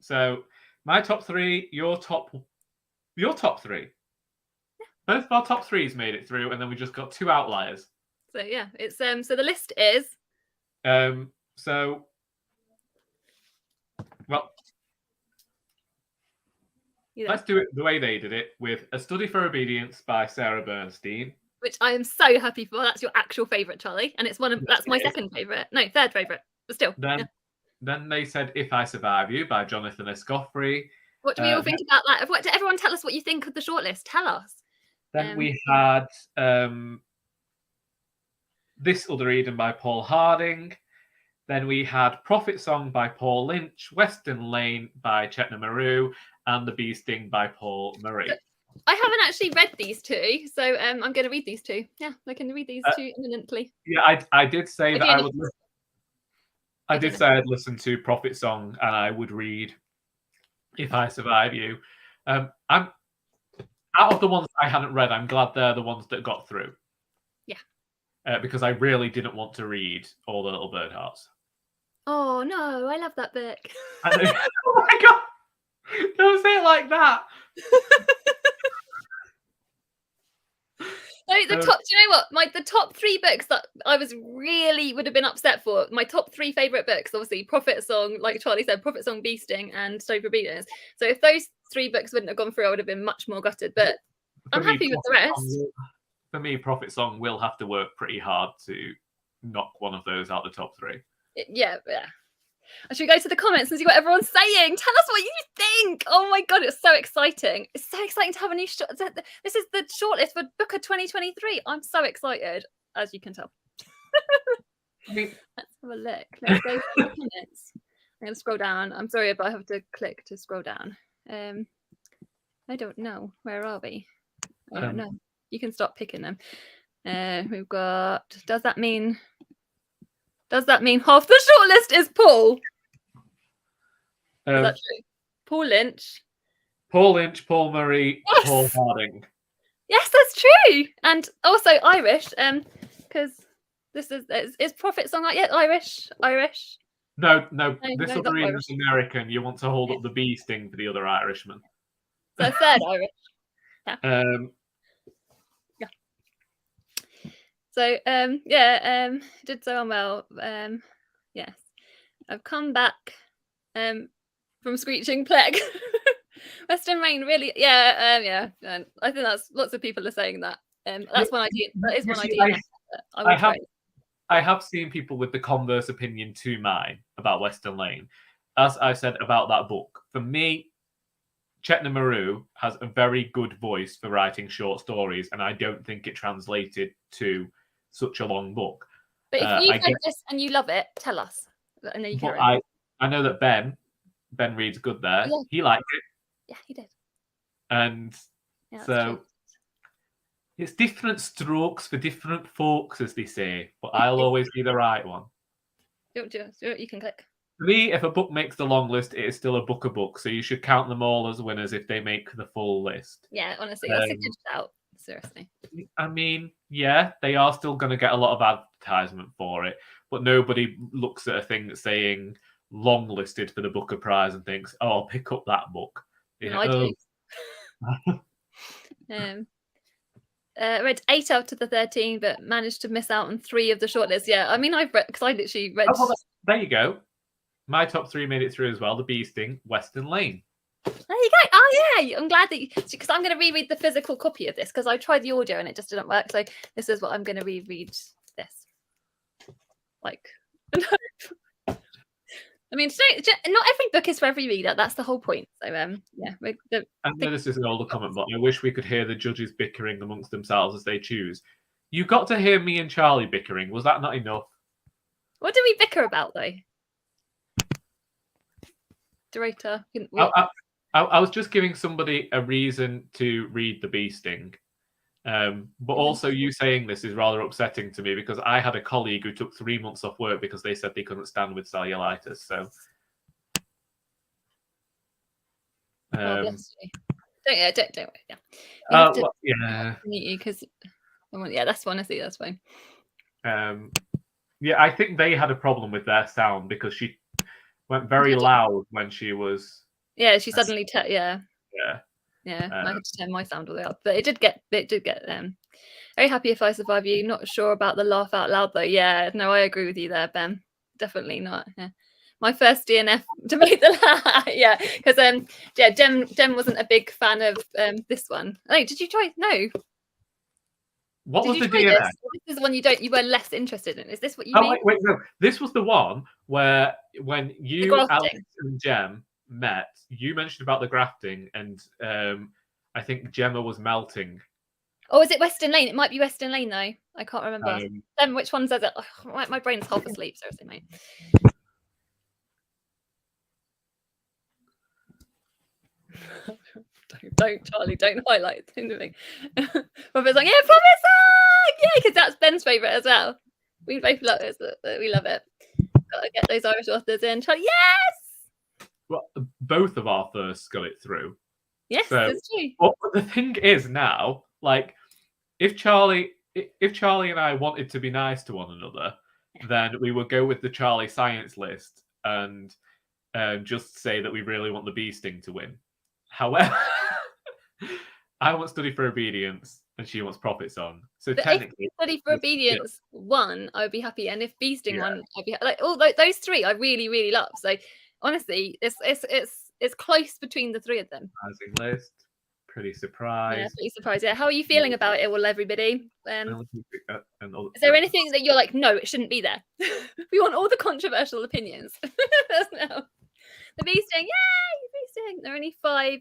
So my top 3, your top 3. Yeah. Both of our top 3s made it through, and then we just got 2 outliers. So yeah, it's so the list is. So well, let's do it the way they did it, with A Study for Obedience by Sarah Bernstein. Which I am so happy for. That's your actual favourite, Charlie. And it's that's my second favourite. No, third favourite. But still. Then they said If I Survive You by Jonathan Escoffrey. What do we all think about that? Everyone tell us what you think of the shortlist. Tell us. Then we had This Other Eden by Paul Harding. Then we had Prophet Song by Paul Lynch, Western Lane by Chetna Maru, and The Bee Sting by Paul Murray. I haven't actually read these two, so I'm going to read these two. Yeah, I can read these two imminently. Yeah, I did say that I would. I did say I'd listen to Prophet Song and I would read If I Survive You. I'm out of the ones I hadn't read. I'm glad they're the ones that got through. Yeah. Because I really didn't want to read All the Little Bird Hearts. Oh no, I love that book. Oh my god! Don't say it like that. So do you know what? The top 3 books that I would have been upset for. My top 3 favourite books, obviously, Prophet Song, like Charlie said, Prophet Song, Bee Sting, and Study for Obedience. So if those 3 books wouldn't have gone through, I would have been much more gutted. But I'm happy with the rest. For me, Prophet Song will have to work pretty hard to knock one of those out the top 3. Yeah. Should we go to the comments and see what everyone's saying? Tell us what you think. Oh my god, it's so exciting! It's so exciting to have a new short. This is the shortlist for Booker 2023. I'm so excited, as you can tell. Let's have a look. Let's go to the comments. I'm going to scroll down. I'm sorry, but I have to click to scroll down. I don't know. Where are we? I don't know. You can stop picking them. We've got. Does that mean half the shortlist is Paul? Is that true? Paul Lynch, Paul Murray, yes! Paul Harding. Yes, that's true. And also Irish, because this is Prophet Song like Irish. No, this other Eden is American. You want to hold up the Bee Sting for the other Irishman. So third Irish. Yeah. So did so well. Yes, I've come back from Screeching Plague. Western Rain, really, yeah. And I think that's lots of people are saying that. That's one idea. That is one idea. I have seen people with the converse opinion to mine about Western Lane. As I said about that book, for me, Chetna Maru has a very good voice for writing short stories, and I don't think it translated to such a long book. But if you've read this and you love it, tell us. And then you can. I know that Ben reads good there. Yeah. He liked it. Yeah, he did. And so it's different strokes for different folks, as they say. But I'll always be the right one. You can click. For me, if a book makes the long list, it is still a book. So you should count them all as winners if they make the full list. Yeah, honestly, that's a good shout. Seriously. I mean, yeah, they are still going to get a lot of advertisement for it, but nobody looks at a thing that's saying long listed for the Booker Prize and thinks, "Oh, I'll pick up that book." I do. Read 8 out of the 13, but managed to miss out on 3 of the shortlist. Yeah, I mean, I've read because I literally read. Oh, well, there you go. My top 3 made it through as well. The Bee Sting, Western Lane. There you go. Oh yeah, I'm glad that because I'm going to reread the physical copy of this because I tried the audio and it just didn't work. So this is what I'm going to reread this. Like, I mean, not every book is for every reader. That's the whole point. So, yeah. I know this is an older comment, but I wish we could hear the judges bickering amongst themselves as they choose. You got to hear me and Charlie bickering. Was that not enough? What do we bicker about, though? Director. I was just giving somebody a reason to read The Bee Sting. But also you saying this is rather upsetting to me because I had a colleague who took 3 months off work because they said they couldn't stand with cellulitis. So, bless you. Don't worry. Yeah. Yeah. Meet you because, yeah, that's one I see. That's fine. Yeah, I think they had a problem with their sound because she went very loud when she was. Yeah, she suddenly. Yeah. Yeah. I had to turn my sound all the way up, but it did get. Very happy if I survive you. Not sure about the laugh out loud though. Yeah, no, I agree with you there, Ben. Definitely not. Yeah. My first DNF to make the yeah, because Jem wasn't a big fan of this one. Oh, did you try? No. What was the DNF? This is the one you were less interested in. Is this what you mean? Wait, no. This was the one where when you, Alex, and Jem met, you mentioned about the grafting, and I think Gemma was melting. Oh, is it Western Lane? It might be Western Lane though. I can't remember. Which one says it? Oh, my brain's half asleep. Seriously, mate. Don't, Charlie, don't highlight anything. Robert's like, yeah, promise song! Yeah, because that's Ben's favourite as well. We both love it. We love it. Gotta get those Irish authors in. Charlie, yes! Well, both of our firsts got it through. Yes, that's true. But the thing is now, like, if Charlie and I wanted to be nice to one another, then we would go with the Charlie science list and just say that we really want the bee sting to win. However, I want Study for Obedience and she wants Profit Song. So but technically, if Study for Obedience won, I would be happy, and if Bee Sting won, I'd be like all those three. I really, really love. So honestly, it's close between the three of them. Rising list. Pretty surprised. Yeah, pretty surprised. Yeah, how are you feeling about it? Well, everybody. Is there anything that you're like, no, it shouldn't be there? We want all the controversial opinions. No. The Bee Sting, yay! Bee Sting. There are only 5.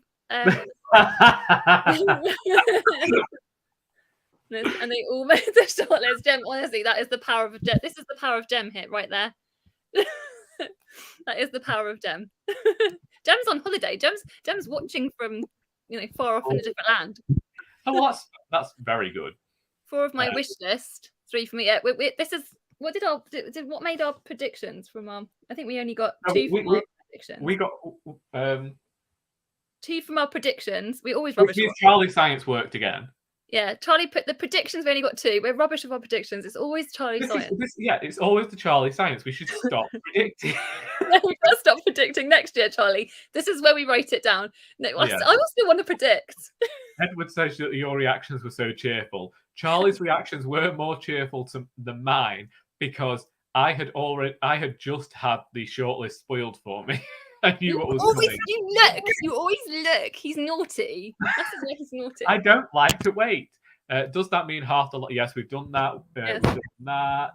And they all made the shortlist. Jem, honestly, that is the power of Jem. This is the power of Jem here, right there. That is the power of Jem. Jem's on holiday. Jem's watching from far off in a different land. Oh, that's very good. 4 of my wish list, 3 for me. Yeah, this is what made our predictions from our. I think we only got 2 from our predictions. We got 2 from our predictions. We always rubbish. Charlie science worked again. Yeah, Charlie put the predictions. We only got 2. We're rubbish with our predictions. It's always Charlie science. It's always the Charlie science. We should stop predicting. We gotta stop predicting next year, Charlie. This is where we write it down. No, I still want to predict. Edward says that your reactions were so cheerful. Charlie's reactions were more cheerful than mine because I had just had the shortlist spoiled for me. I knew what was coming. You always look. He's naughty. That's why he's naughty. I don't like to wait. Does that mean half the lot? Yes, we've done that. Yes. We've done that.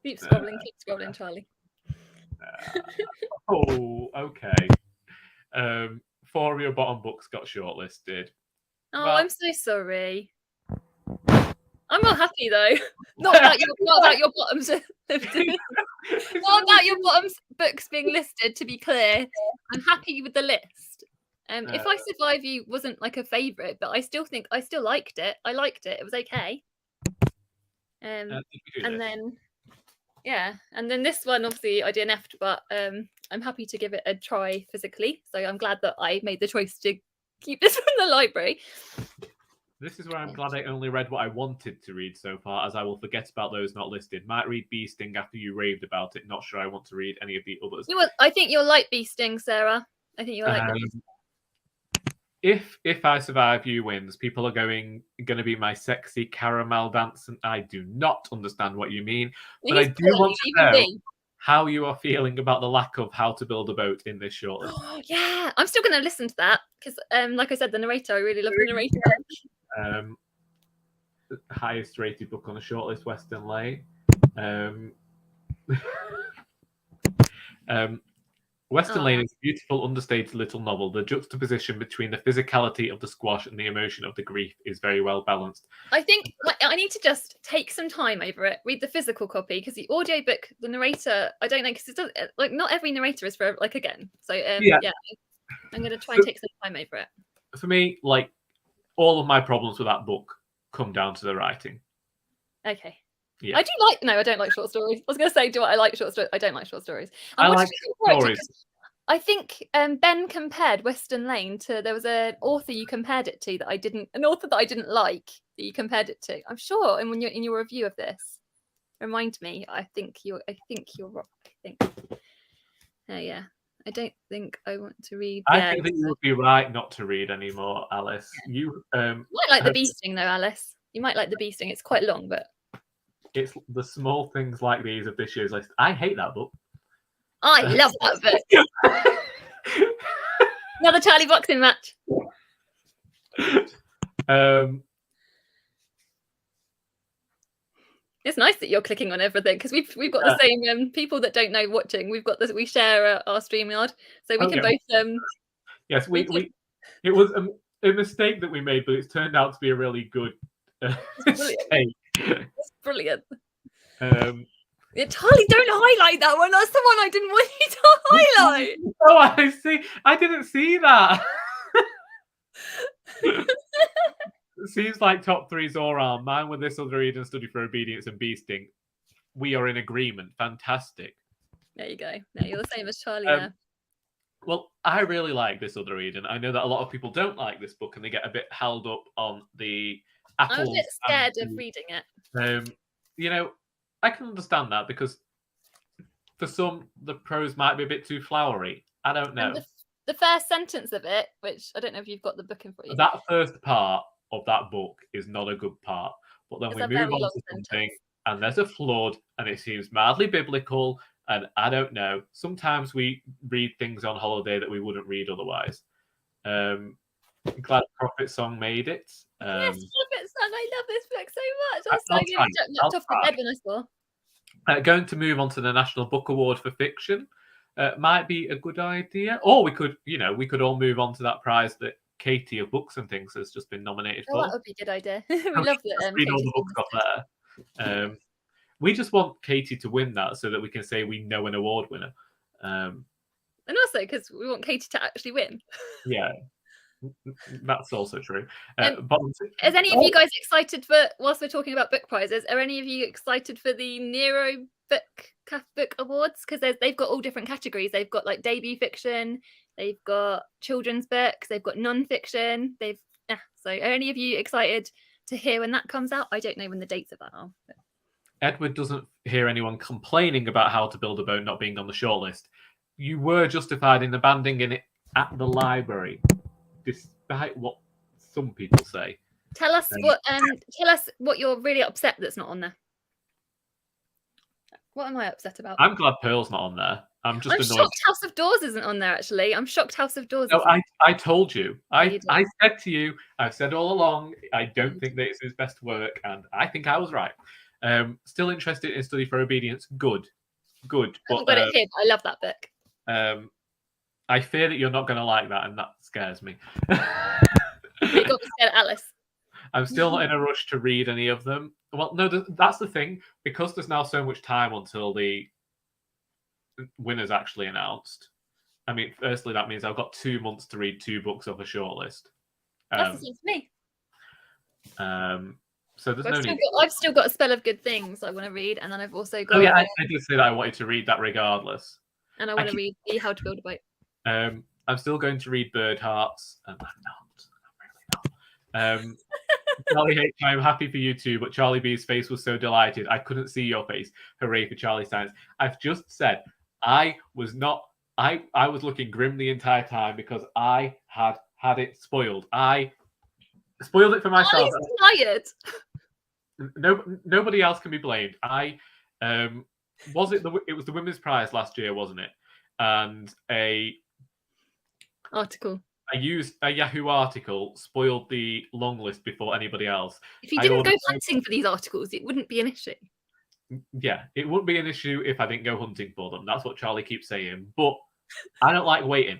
Keep scrolling, Charlie. Okay. 4 of your bottom books got shortlisted. Oh, well, I'm so sorry. I'm not happy though. Not about your bottoms. Not about your bottoms books being listed. To be clear, I'm happy with the list. If I Survive You wasn't like a favourite, but I still liked it. I liked it. It was okay. And then this one obviously I DNF'd, but I'm happy to give it a try physically. So I'm glad that I made the choice to keep this from the library. This is where I'm glad I only read what I wanted to read so far, as I will forget about those not listed. Might read Bee Sting after you raved about it. Not sure I want to read any of the others. I think you'll like Bee Sting, Sarah. I think you'll like it. If I Survive You wins, people are going to be my sexy caramel dance, and I do not understand what you mean. But I do want to know how you are feeling about the lack of How to Build a Boat in this shortlist. Oh, yeah, I'm still going to listen to that because, like I said, the narrator. I really love the narrator. Highest rated book on the shortlist, Western Lane. Western Lane is a beautiful, understated little novel. The juxtaposition between the physicality of the squash and the emotion of the grief is very well balanced. I think I need to just take some time over it, read the physical copy, because the audiobook, the narrator, I don't know, because it does like not every narrator is for like again. So yeah, I'm gonna try and take some time over it. For me, like all of my problems with that book come down to the writing. Okay. Yeah. I don't like short stories. I was going to say, do I like short stories? I don't like short stories. I like stories. I think Ben compared Western Lane to, there was an author you compared it to an author that I didn't like that you compared it to. I'm sure, and when you're in your review of this, remind me. I think you're wrong. I think. Yeah. I don't think I want to read. I think that you would be right not to read anymore, Alice. Yeah. You might like the Beasting though, Alice. You might like the Beasting. It's quite long, but it's the small things like these of this year's list. I hate that book. I love that book. Another Charlie boxing match. It's nice that you're clicking on everything because we've got the same people that don't know watching. We've got this. We share our StreamYard, so we can both. Yes, it was a mistake that we made, but it's turned out to be a really good mistake. It's brilliant. Yeah, Charlie, don't highlight that one. That's the one I didn't want you to highlight. Oh, I see. I didn't see that. It seems like top three Zoran. Mine with This Other Eden, Study for Obedience, and Beasting. We are in agreement. Fantastic. There you go. No, you're the same as Charlie there. Well, I really like This Other Eden. I know that a lot of people don't like this book and they get a bit held up on the apples. I'm a bit scared of reading it. You know, I can understand that because for some, the prose might be a bit too flowery. I don't know. And the first sentence of it, which I don't know if you've got the book in front of you. That first part of that book is not a good part. But then we move on to something and there's a flood and it seems mildly biblical. And I don't know. Sometimes we read things on holiday that we wouldn't read otherwise. I'm glad Prophet Song made it. Yes, Prophet Song. I love this book so much. I was so jumped off the bed when I saw. Going to move on to the National Book Award for Fiction might be a good idea. Or we could all move on to that prize that Katie of Books and Things has just been nominated for. That would be a good idea. We love that. Read all the books up there. We just want Katie to win that so that we can say we know an award winner. And also because we want Katie to actually win. Yeah, that's also true. Is any of you guys excited for, whilst we're talking about book prizes, are any of you excited for the Nero Book Awards? Because they've got all different categories. They've got like debut fiction, they've got children's books, they've got non-fiction. So are any of you excited to hear when that comes out? I don't know when the dates of that are. But Edward doesn't hear anyone complaining about How to Build a Boat not being on the shortlist. You were justified in abandoning it at the library, despite what some people say. Tell us what you're really upset that's not on there. What am I upset about? I'm glad Pearl's not on there. I'm annoyed. Shocked House of Doors isn't on there, actually. I'm shocked House of Doors. No, I told you. I said to you, I've said all along, I don't think that it's his best work, and I think I was right. Still interested in Study for Obedience. Good. I haven't got it here, but I love that book. I fear that you're not going to like that, and that scares me. You got me scared, Alice. I'm still not in a rush to read any of them. Well, no, that's the thing. Because there's now so much time until the winner's actually announced. I mean, firstly, that means I've got 2 months to read 2 books off a shortlist. That's the same for me. So there's no need. I've still got a spell of good things I want to read, and then I've also got. Oh yeah, I did say that I wanted to read that regardless. And I want to read How to Build a Boat. I'm still going to read Bird Hearts, and I'm really not. Charlie H, I'm happy for you too, but Charlie B's face was so delighted. I couldn't see your face. Hooray for Charlie Science. I've just said I was looking grim the entire time because I had it spoiled. I spoiled it for myself. Tired. Nobody else can be blamed. It was the Women's Prize last year, wasn't it? And I used a Yahoo article, spoiled the long list before anybody else. If you didn't go hunting for these articles, it wouldn't be an issue. yeah, it wouldn't be an issue if I didn't go hunting for them. That's what Charlie keeps saying. But I don't like waiting.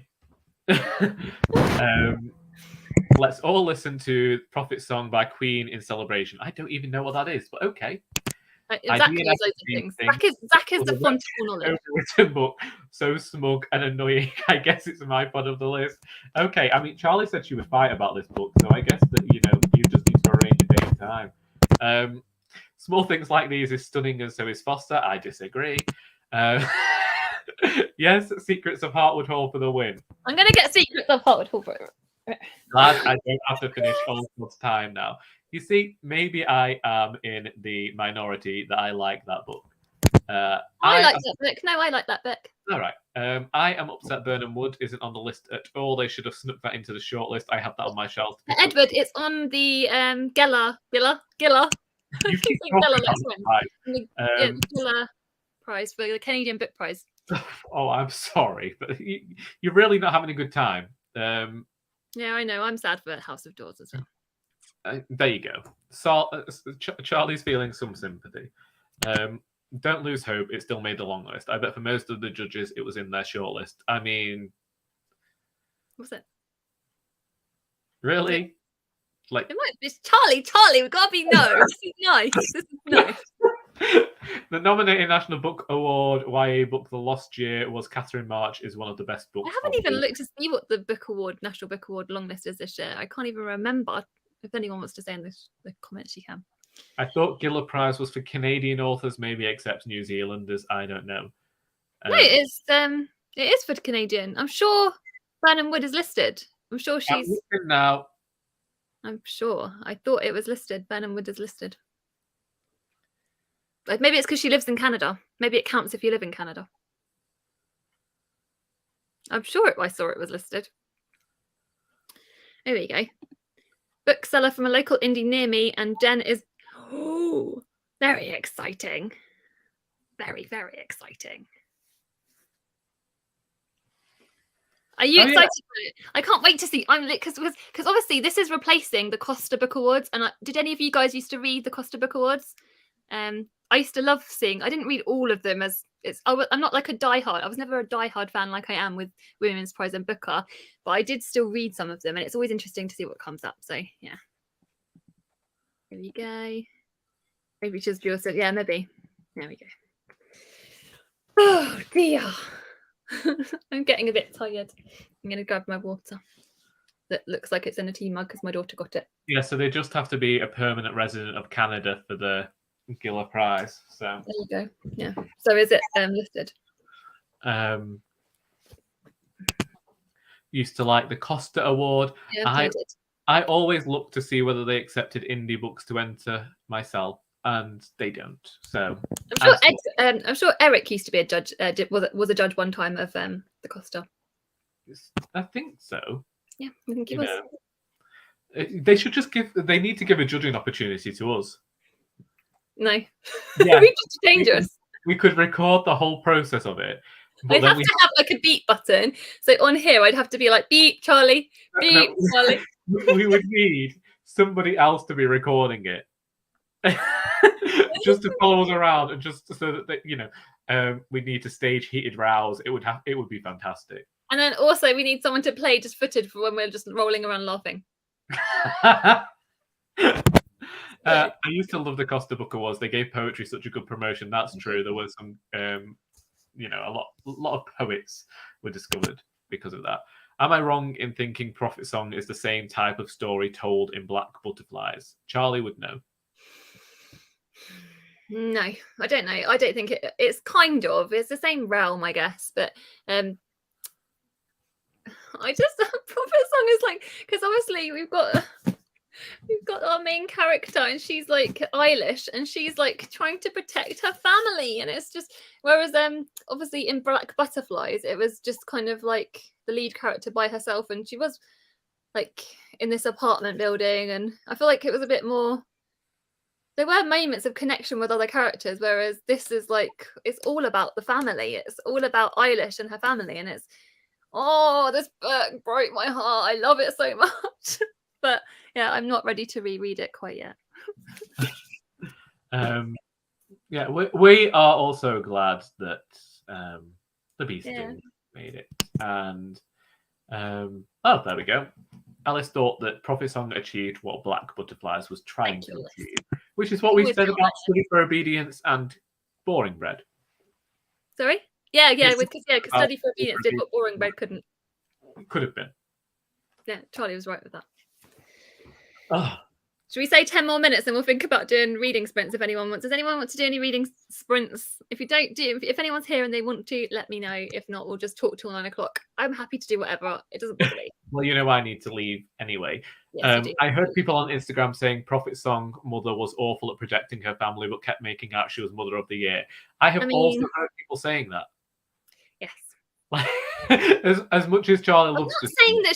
Let's all listen to Prophet's Song by Queen in celebration. I don't even know what that is, but okay. Zach knows loads of things. Zach is the font of all knowledge. Overwritten book, so smug and annoying. I guess it's my part of the list. Okay, I mean, Charlie said she would fight about this book, so I guess that you just need to arrange a day and time. Small things like these is stunning, and so is Foster. I disagree. Yes, Secrets of Heartwood Hall for the win. I'm gonna get Secrets of Heartwood Hall for it. Glad I don't have to finish all this time now. You see, maybe I am in the minority that I like that book. I like that book. No, I like that book. All right. I am upset Burnham Wood isn't on the list at all. They should have snuck that into the shortlist. I have that on my shelf. Edward, it's on the Gilla. You keep Gilla talking about it, right? the Gilla Prize for the Canadian Book Prize. Oh, I'm sorry, but you're really not having a good time. Yeah, I know. I'm sad for House of Doors as well. There you go. So, Charlie's feeling some sympathy. Don't lose hope. It still made the long list. I bet for most of the judges, it was in their shortlist. I mean, what's it? Really? Like it might be Charlie. We've got to be no. This is nice. This is nice. The nominated National Book Award YA book The Lost Year was Catherine March is one of the best books. I haven't even looked to see what the National Book Award long list is this year. I can't even remember. If anyone wants to say in the comments, you can. I thought Giller Prize was for Canadian authors, maybe except New Zealanders. I don't know. No, it is for Canadian. I'm sure Burnham Wood is listed. I'm sure she's now. I'm sure. I thought it was listed. Burnham Wood is listed. Like maybe it's because she lives in Canada. Maybe it counts if you live in Canada. I'm sure I saw it was listed. There we go. Bookseller from a local indie near me, and Jen is very exciting. Very, very exciting. Are you excited about it? I can't wait to see. I'm because obviously this is replacing the Costa Book Awards. And did any of you guys used to read the Costa Book Awards? I used to love seeing. I didn't read all of them I'm not like a diehard. I was never a diehard fan like I am with Women's Prize and Booker, but I did still read some of them, and it's always interesting to see what comes up. So yeah, here we go. Maybe just Jewel said, yeah, maybe. There we go. Oh dear. I'm getting a bit tired. I'm going to grab my water. That looks like it's in a tea mug because my daughter got it. Yeah, so they just have to be a permanent resident of Canada for the Giller Prize. So there you go. Yeah. So is it listed? Used to like the Costa Award. Yeah, I always look to see whether they accepted indie books to enter myself, and they don't. So I'm sure Eric used to be a judge. Was a judge one time of the Costa. I think so. Yeah, I think he was. They should just They need to give a judging opportunity to us. No. Yeah. We're just dangerous. We could record the whole process of it. I'd have to have like a beep button. So on here, I'd have to be like, beep, Charlie, beep, Charlie. We would need somebody else to be recording it. Just to follow us around, and just so that we need to stage heated rows. It would be fantastic. And then also we need someone to play just footage for when we're just rolling around laughing. I used to love the Costa Book Awards. They gave poetry such a good promotion. That's true. There was some, a lot of poets were discovered because of that. Am I wrong in thinking Prophet Song is the same type of story told in Black Butterflies? Charlie would know. No, I don't know. I don't think it's kind of. It's the same realm, I guess. But Prophet Song is like, because obviously we've got our main character, and she's like Eilish, and she's like trying to protect her family, and it's just whereas obviously in Black Butterflies it was just kind of like the lead character by herself, and she was like in this apartment building, and I feel like it was a bit more. There were moments of connection with other characters, whereas this is like it's all about the family. It's all about Eilish and her family, and it's this book broke my heart. I love it so much. But yeah, I'm not ready to reread it quite yet. Yeah, we are also glad that the Beast Yeah. made it. And oh, there we go. Alice thought that Prophet Song achieved what Black Butterflies was trying Thank to you, Alice. achieve, which is what You we always said feel about Study for Obedience and Boring Bread. Sorry? Yeah, Yes, because about Study for Obedience did what Boring Bread couldn't. Could have been. Yeah, Charlie was right with that. Oh, Should we say 10 more minutes and we'll think about doing reading sprints if anyone wants? Does anyone want to do any reading sprints? If you don't do, if anyone's here and they want to, let me know. If not, we'll just talk till 9 o'clock. I'm happy to do whatever. It doesn't bother me. well, you know I need to leave anyway. Yes, you do. I heard people on Instagram saying Prophet Song mother was awful at protecting her family, but kept making out she was Mother of the Year. I have also heard people saying that. Yes. as much as Charlie I'm loves not to saying that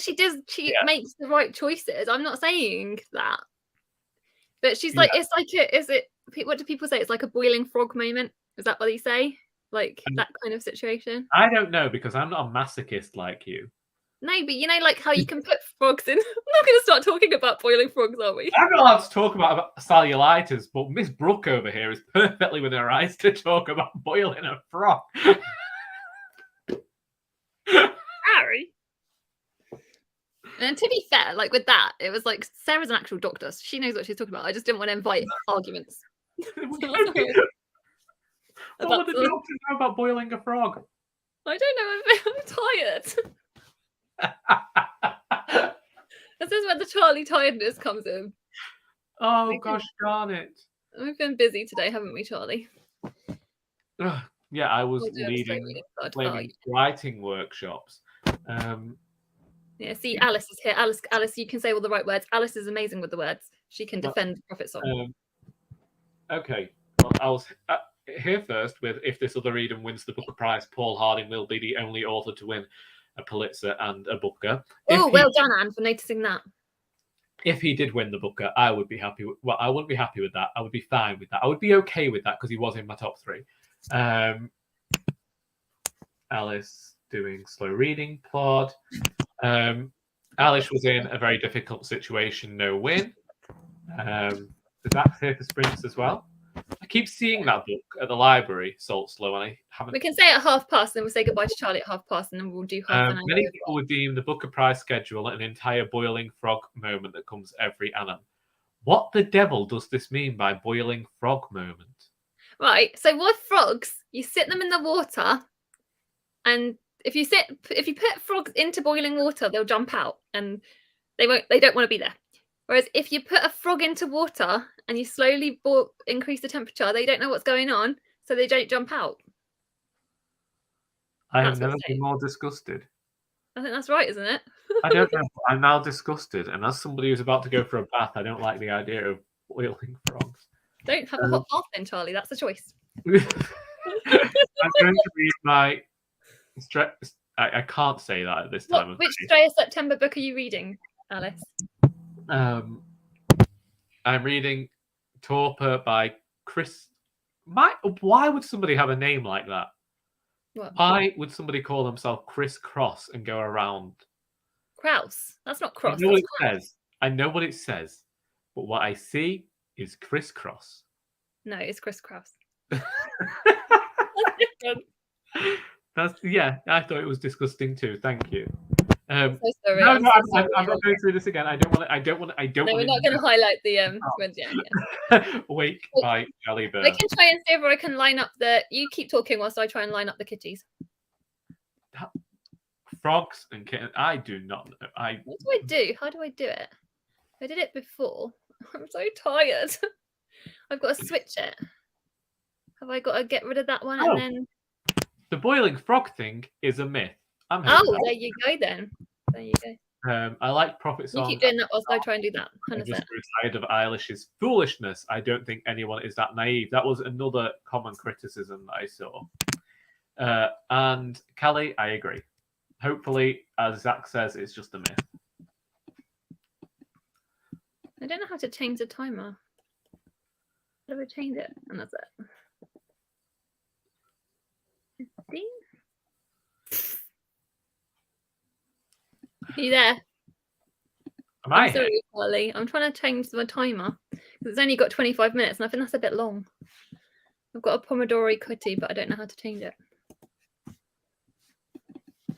she makes the right choices. I'm not saying that. But she's like, it's like what do people say? It's like a boiling frog moment. Is that what they say? Like that kind of situation? I don't know because I'm not a masochist like you. No, but you know, like how you can put frogs in. I'm not going to start talking about boiling frogs, are we? I'm not allowed to talk about cellulitis, but Miss Brooke over here is perfectly within her rights to talk about boiling a frog. Harry. And to be fair, like with that, it was like Sarah's an actual doctor. So she knows what she's talking about. I just didn't want to invite arguments. What would the doctor know about boiling a frog? I don't know. I'm tired. This is where the Charlie tiredness comes in. Oh, gosh darn it. We've been busy today, haven't we, Charlie? Yeah, I was We'll leading writing workshops. Yeah, see, Alice is here. Alice, you can say all the right words. Alice is amazing with the words. She can defend Prophet Song. Okay, well, I was here first with if this other Eden wins the Booker Prize, Paul Harding will be the only author to win a Pulitzer and a Booker. Oh, well done, Anne, for noticing that. If he did win the Booker, I would be happy. Well, I wouldn't be happy with that. I would be fine with that. I would be okay with that because he was in my top 3. Alice doing slow reading plot. Alice was in a very difficult situation, no win. Zach's here for sprints as well. I keep seeing that book at the library, Salt Slow, and I haven't. We can say at 1:30, and we'll say goodbye to Charlie at 1:30, and then we'll do half an hour. Many people would deem the Booker Prize schedule an entire boiling frog moment that comes every annum. What the devil does this mean by boiling frog moment? Right, so with frogs, you sit them in the water, and if you put frogs into boiling water, they'll jump out, and they don't want to be there. Whereas if you put a frog into water and you slowly increase the temperature, they don't know what's going on, so they don't jump out. I have never been more disgusted. I think that's right, isn't it? I don't know. I'm now disgusted, and as somebody who's about to go for a bath, I don't like the idea of boiling frogs. Don't have a hot bath then, Charlie. That's a choice. I'm going to read my... I can't say that at this time. Which Stray of September book are you reading, Alice? I'm reading Torpor by Chris. Why would somebody have a name like that? What? Why would somebody call themselves Chris Cross and go around? Kraus. That's not cross. I know what it says. I know what it says, but what I see is Chris Cross. No, it's Chris Kraus. I thought it was disgusting too. Thank you. So sorry. No, I'm not going through this again. I don't want to. No, we're not going to highlight the Wake by Jelly Bird. I can try and see if I can line up the. You keep talking whilst I try and line up the kitties. Frogs and kittens. I do not know. What do I do? How do I do it? I did it before. I'm so tired. I've got to switch it. Have I got to get rid of that one and then? The boiling frog thing is a myth. There you go then. There you go. I like Prophet Song. You keep doing that whilst I try and do that. I'm just tired of Eilish's foolishness. I don't think anyone is that naive. That was another common criticism that I saw. And Callie, I agree. Hopefully, as Zach says, it's just a myth. I don't know how to change the timer. How do I change it? And that's it. 15? Are you there? I'm sorry, Charlie. I'm trying to change my timer because it's only got 25 minutes, and I think that's a bit long. I've got a Pomodori Kitty, but I don't know how to change it.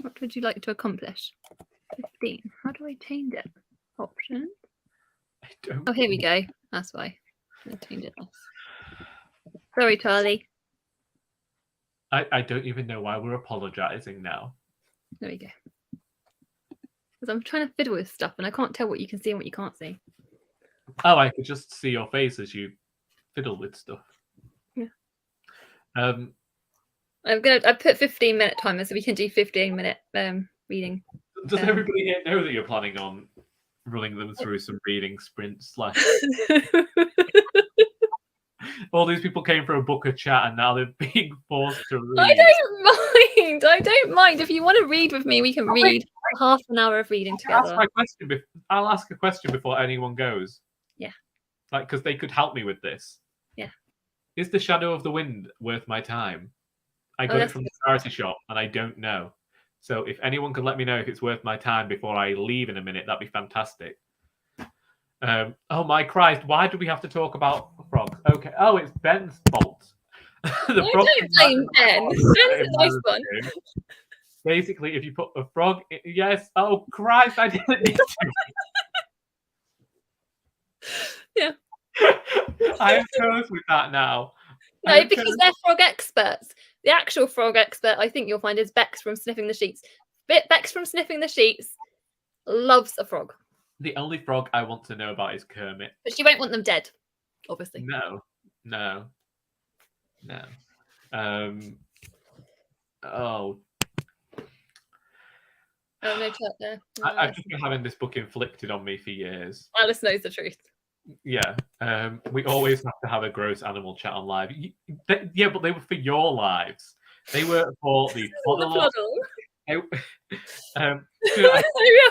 What would you like to accomplish? 15. How do I change it? Options. I don't. Oh, here we go. That's why. I changed it. Sorry, Charlie. I don't even know why we're apologising now. There we go. Because I'm trying to fiddle with stuff and I can't tell what you can see and what you can't see. Oh, I could just see your face as you fiddle with stuff. Yeah. I put 15-minute timer so we can do 15-minute reading. Does everybody here know that you're planning on running them through some reading sprints? All these people came for a book of chat and now they're being forced to read. I don't mind. If you want to read with me, we can read half an hour of reading together. I'll ask a question before anyone goes. Yeah. Like, because they could help me with this. Yeah. Is The Shadow of the Wind worth my time? I got it from the charity shop and I don't know. So if anyone could let me know if it's worth my time before I leave in a minute, that'd be fantastic. Oh my Christ, why do we have to talk about frogs? Okay. Oh, it's Ben's fault. I don't blame Ben. Ben's a nice one. Basically, if you put a frog in, yes. Oh Christ, I didn't need to. Yeah. I am close with that now. No, because they're frog experts. The actual frog expert, I think you'll find, is Bex from Sniffing the Sheets. Bex from Sniffing the Sheets loves a frog. The only frog I want to know about is Kermit. But she won't want them dead, obviously. No. Oh. Oh, no chat there. No, I've just been having this book inflicted on me for years. Alice knows the truth. Yeah. We always have to have a gross animal chat on live. Yeah, but they were for your lives. They were for the Poddle. You're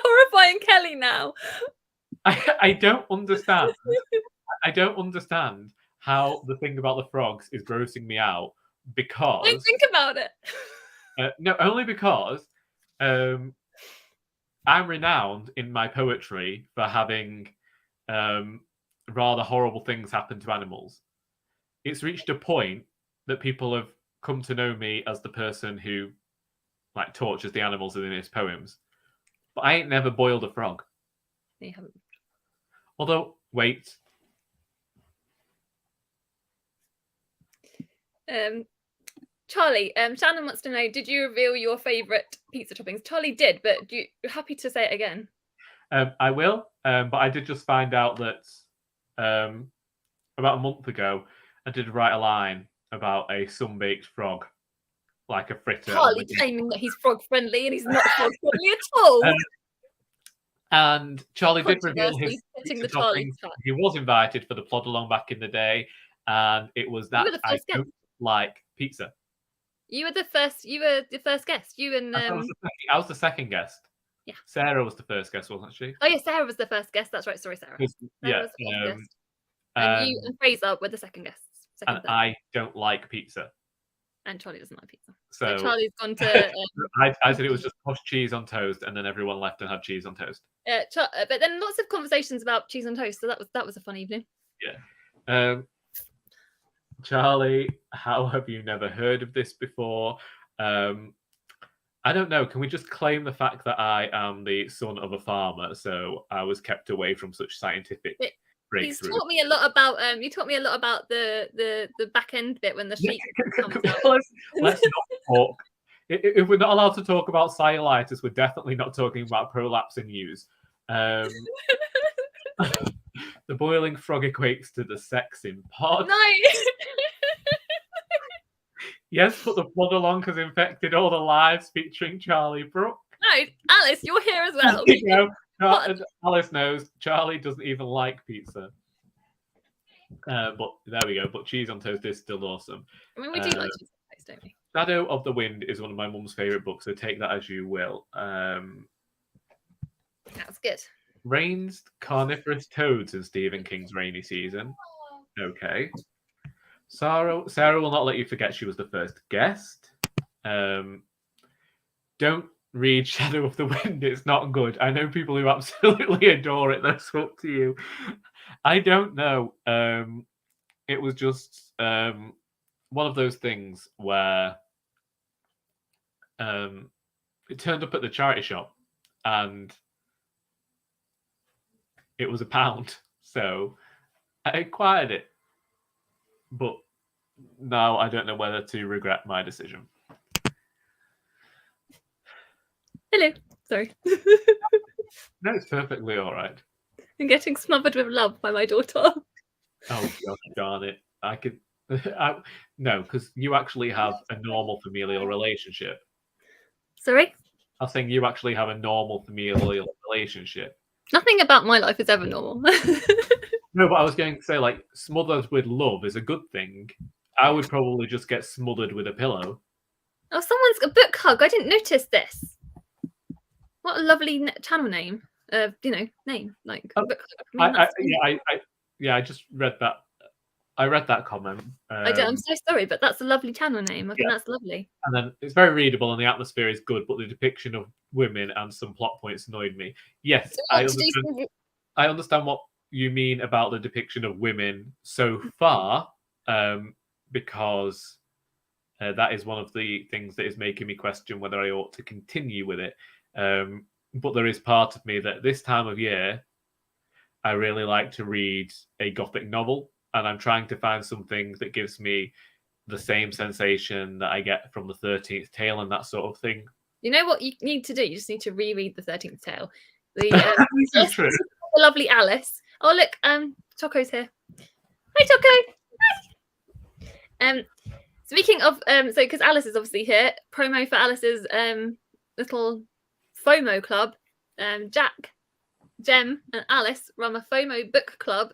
horrifying Kelly now. I don't understand. I don't understand how the thing about the frogs is grossing me out because. Don't think about it. No, only because I'm renowned in my poetry for having rather horrible things happen to animals. It's reached a point that people have come to know me as the person who like tortures the animals in his poems. But I ain't never boiled a frog. You haven't. Although, wait. Charlie, Shannon wants to know, did you reveal your favourite pizza toppings? Charlie did, but you're happy to say it again? I will, but I did just find out that about a month ago, I did write a line about a sun-baked frog, like a fritter. Charlie claiming that he's frog-friendly and he's not frog-friendly at all. And Charlie did reveal his pizza toppings. He was invited for the plod along back in the day, and it was that I don't like pizza. You were the first. You were the first guest. You and I was the second guest. Yeah. Sarah was the first guest, wasn't she? Oh yeah, Sarah was the first guest. That's right. Sorry, Sarah. Yeah. Was the first guest. And you and Fraser were the second guests. I don't like pizza. And Charlie doesn't like pizza. So Charlie's gone to. I said it was just posh cheese on toast, and then everyone left and had cheese on toast. But then lots of conversations about cheese on toast. So that was a fun evening. Yeah. Charlie, how have you never heard of this before? I don't know. Can we just claim the fact that I am the son of a farmer, so I was kept away from such scientific breakthroughs? He's taught me a lot about. You taught me a lot about the back end bit when the sheep comes out. Let's not talk. If we're not allowed to talk about cellulitis, we're definitely not talking about prolapse in ewes. The boiling frog equates to the sex in pod. No. Yes, but the plod along has infected all the lives featuring Charlie Brooke. No, Alice, you're here as well. Alice knows Charlie doesn't even like pizza. But there we go. But cheese on toast is still awesome. I mean, we do like cheese on toast, don't we? Shadow of the Wind is one of my mum's favourite books, so take that as you will. That's good. Rains carnivorous toads in Stephen King's rainy season. Okay. Sarah will not let you forget she was the first guest. Don't read Shadow of the Wind. It's not good. I know people who absolutely adore it. That's up to you. I don't know. It was just one of those things where it turned up at the charity shop and it was £1. So I acquired it. But now I don't know whether to regret my decision. Hello. Sorry. No, it's perfectly all right. I'm getting smothered with love by my daughter. Oh, gosh darn it. I could... No, because you actually have a normal familial relationship. Sorry? I was saying you actually have a normal familial relationship. Nothing about my life is ever normal. No, but I was going to say, like, smothered with love is a good thing. I would probably just get smothered with a pillow. Oh, someone's a book hug. I didn't notice this. What a lovely channel name. Name like book hug. I just read that. I read that comment. I'm so sorry, but that's a lovely channel name. I think that's lovely. And then it's very readable and the atmosphere is good, but the depiction of women and some plot points annoyed me. Yes, I understand what you mean about the depiction of women so far, because that is one of the things that is making me question whether I ought to continue with it. But there is part of me that this time of year, I really like to read a gothic novel, and I'm trying to find something that gives me the same sensation that I get from the 13th Tale and that sort of thing. You know what you need to do? You just need to reread the 13th Tale. This is true. The lovely Alice. Oh look, Choco's here. Hi Choco. Hi. Speaking of so because Alice is obviously here, promo for Alice's little FOMO club. Jack, Jem, and Alice run a FOMO book club.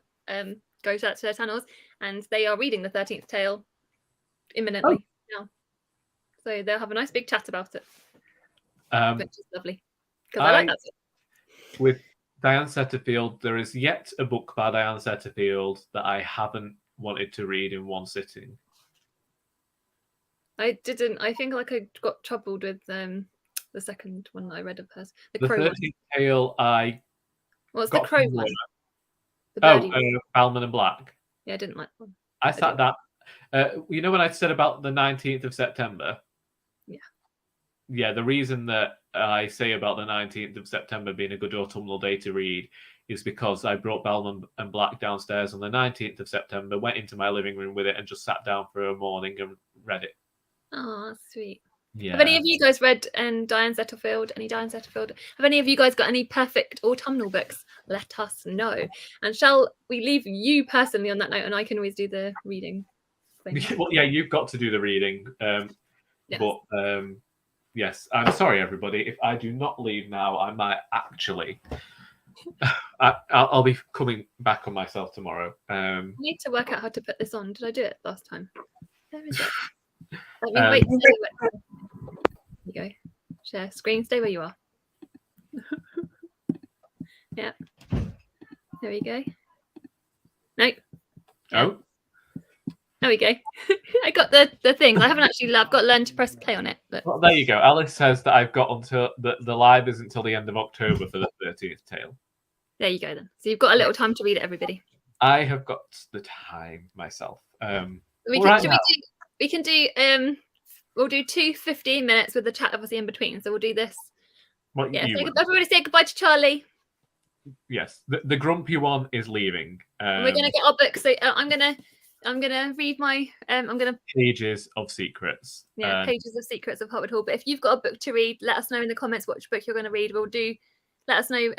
Go to their channels, and they are reading the 13th Tale imminently now. So they'll have a nice big chat about it, which is lovely. Because I like that. With Diane Setterfield, there is yet a book by Diane Setterfield that I haven't wanted to read in one sitting. I didn't. I think like I got troubled with the second one I read of hers. The The Crow 13th one. Tale I What's the Crow one? Balman and Black. Yeah, I didn't like that one. I sat that. You know when I said about the 19th of September? Yeah. Yeah, the reason that I say about the 19th of September being a good autumnal day to read is because I brought Balman and Black downstairs on the 19th of September, went into my living room with it, and just sat down for a morning and read it. Oh, that's sweet. Yeah. Have any of you guys read Diane Setterfield? Have any of you guys got any perfect autumnal books? Let us know. And shall we leave you personally on that note, and I can always do the reading thing? Well, yeah, you've got to do the reading. Yes. But yes, I'm sorry, everybody. If I do not leave now, I might actually. I'll be coming back on myself tomorrow. I need to work out how to put this on. Did I do it last time? Where is it? Let me wait. There you go. Share screen. Stay where you are. Yeah. There we go. No. Oh. There we go. I got the things. I haven't actually. I've got to learn to press play on it. But Well, there you go. Alice says that I've got until the live is until the end of October for the 13th Tale. there you go then. So you've got a little time to read it, everybody. I have got the time myself. We can do. We'll do 2 15 minutes with the chat obviously in between. So we'll do this. Everybody say goodbye to Charlie. Yes, the grumpy one is leaving. We're gonna get our book. So I'm gonna read my. I'm gonna Pages of Secrets. Pages of Secrets of Hotwood Hall. But if you've got a book to read, let us know in the comments which book you're going to read. Let us know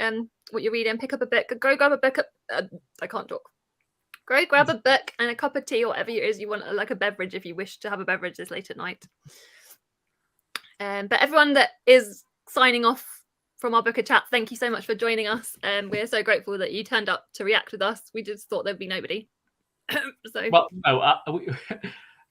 what you're reading. Pick up a book. Go grab a book. I can't talk. Go grab a book and a cup of tea or whatever it is you want, like a beverage if you wish to have a beverage this late at night. But everyone that is signing off from our Booker chat, thank you so much for joining us. We're so grateful that you turned up to react with us. We just thought there'd be nobody. Well, no,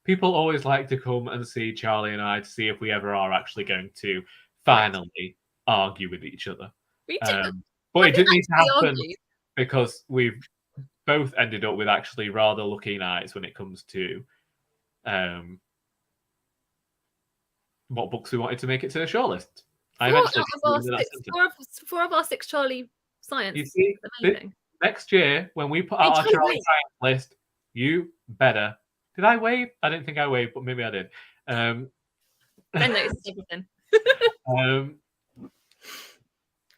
people always like to come and see Charlie and I to see if we ever are actually going to finally argue with each other. But it didn't need to happen because we've both ended up with actually rather lucky nights when it comes to what books we wanted to make it to the shortlist. Four of our 6 Charlie science. You see, next year when we put out our Charlie science list, you better Did I wave? I didn't think I waved, but maybe I did. Ben notices everything.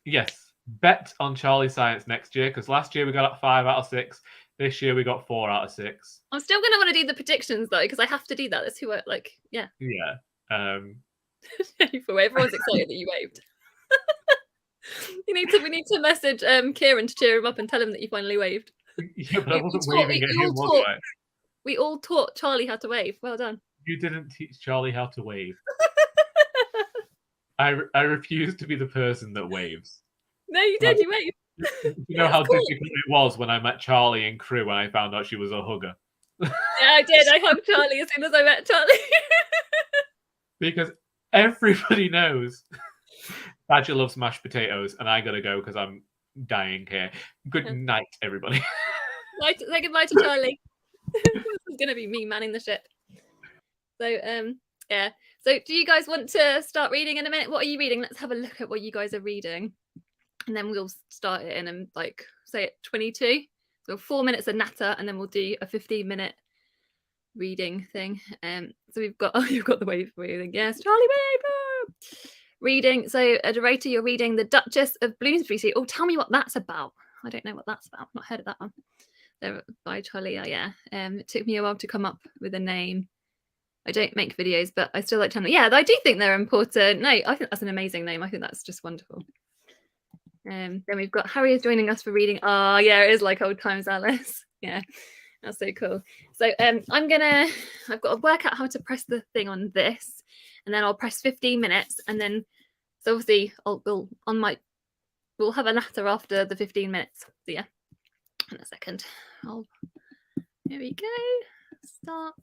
Yes, bet on Charlie Science next year, because last year we got 5 out of 6. This year we got 4 out of 6. I'm still gonna want to do the predictions though, because I have to do that. That's who I like. Yeah. Yeah. Everyone's excited that you waved. We need to message Kieran to cheer him up and tell him that you finally waved. Yeah, but I wasn't waving at him, was I? We all taught Charlie how to wave. Well done. You didn't teach Charlie how to wave. I refuse to be the person that waves. No, you did. You waved. You know how difficult it was when I met Charlie in crew when I found out she was a hugger. Yeah, I did. I hugged Charlie as soon as I met Charlie. Because everybody knows Badger loves mashed potatoes, and I gotta go because I'm dying here. Good night, everybody. Say goodbye to Charlie. This is gonna be me manning the ship. So yeah. So do you guys want to start reading in a minute? What are you reading? Let's have a look at what you guys are reading, and then we'll start it in like say at 22. So 4 minutes of natter, and then we'll do a 15-minute reading thing. So we've got you've got the wave reading. Yes, Charlie wave. Reading. So Dorota, you're reading The Duchess of Bloomsbury. So, tell me what that's about. I don't know what that's about. I've not heard of that one. They're by Charlie. Yeah. It took me a while to come up with a name. I don't make videos, but I still like telling. Yeah, I do think they're important. No, I think that's an amazing name. I think that's just wonderful. Then we've got Harry is joining us for reading. Oh, yeah, it is like old times, Alice. Yeah, that's so cool. So I've got to work out how to press the thing on this, and then I'll press 15 minutes, and then so obviously we'll have a natter after the 15 minutes. So yeah, in a second. Here we go. Start.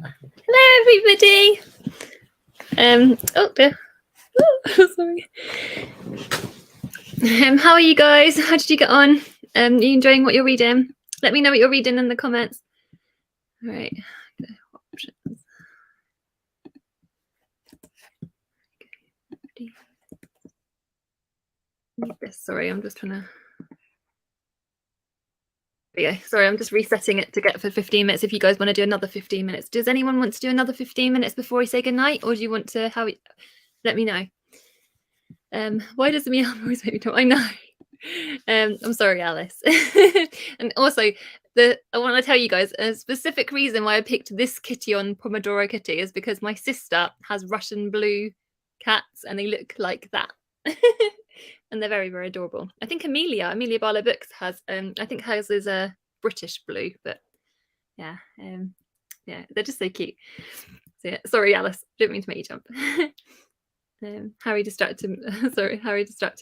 Hello, everybody. Oh dear. Oh, sorry. How are you guys? How did you get on? Are you enjoying what you're reading? Let me know what you're reading in the comments. All right. Options. Need this. Sorry, I'm just trying to. Yeah, sorry, I'm just resetting it to get for 15 minutes. If you guys want to do another 15 minutes, does anyone want to do another 15 minutes before we say goodnight, or do you want to? Let me know. Why does the meow always make me talk? I know. I'm sorry, Alice. And also, I want to tell you guys a specific reason why I picked this kitty on Pomodoro Kitty is because my sister has Russian blue cats, and they look like that. And they're very, very adorable. I think Amelia Barlow Books has, I think hers is a British blue, but yeah, they're just so cute. So yeah, sorry, Alice, didn't mean to make you jump. Harry distracted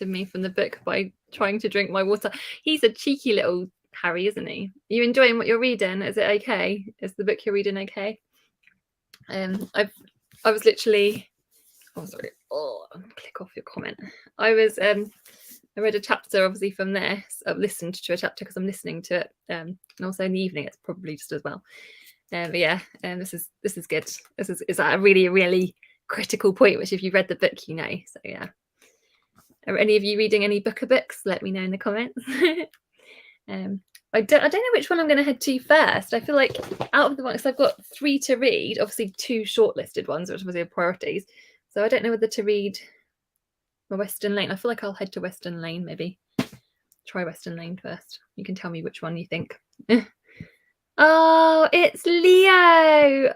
me from the book by trying to drink my water. He's a cheeky little Harry, isn't he? Are you enjoying what you're reading? Is it okay? Is the book you're reading okay? I was literally. Oh, sorry. Oh, click off your comment. I read a chapter, obviously, from this. I've listened to a chapter because I'm listening to it, and also in the evening it's probably just as well. But yeah, this is good. This is at a really, really critical point, which if you've read the book, you know. So yeah. Are any of you reading any books? Let me know in the comments. I don't know which one I'm going to head to first. I feel like out of the ones, I've got 3 to read, obviously 2 shortlisted ones, which obviously are priorities. So I don't know whether to read Western Lane. I feel like I'll head to Western Lane, maybe. Try Western Lane first. You can tell me which one you think. Oh, it's Leo.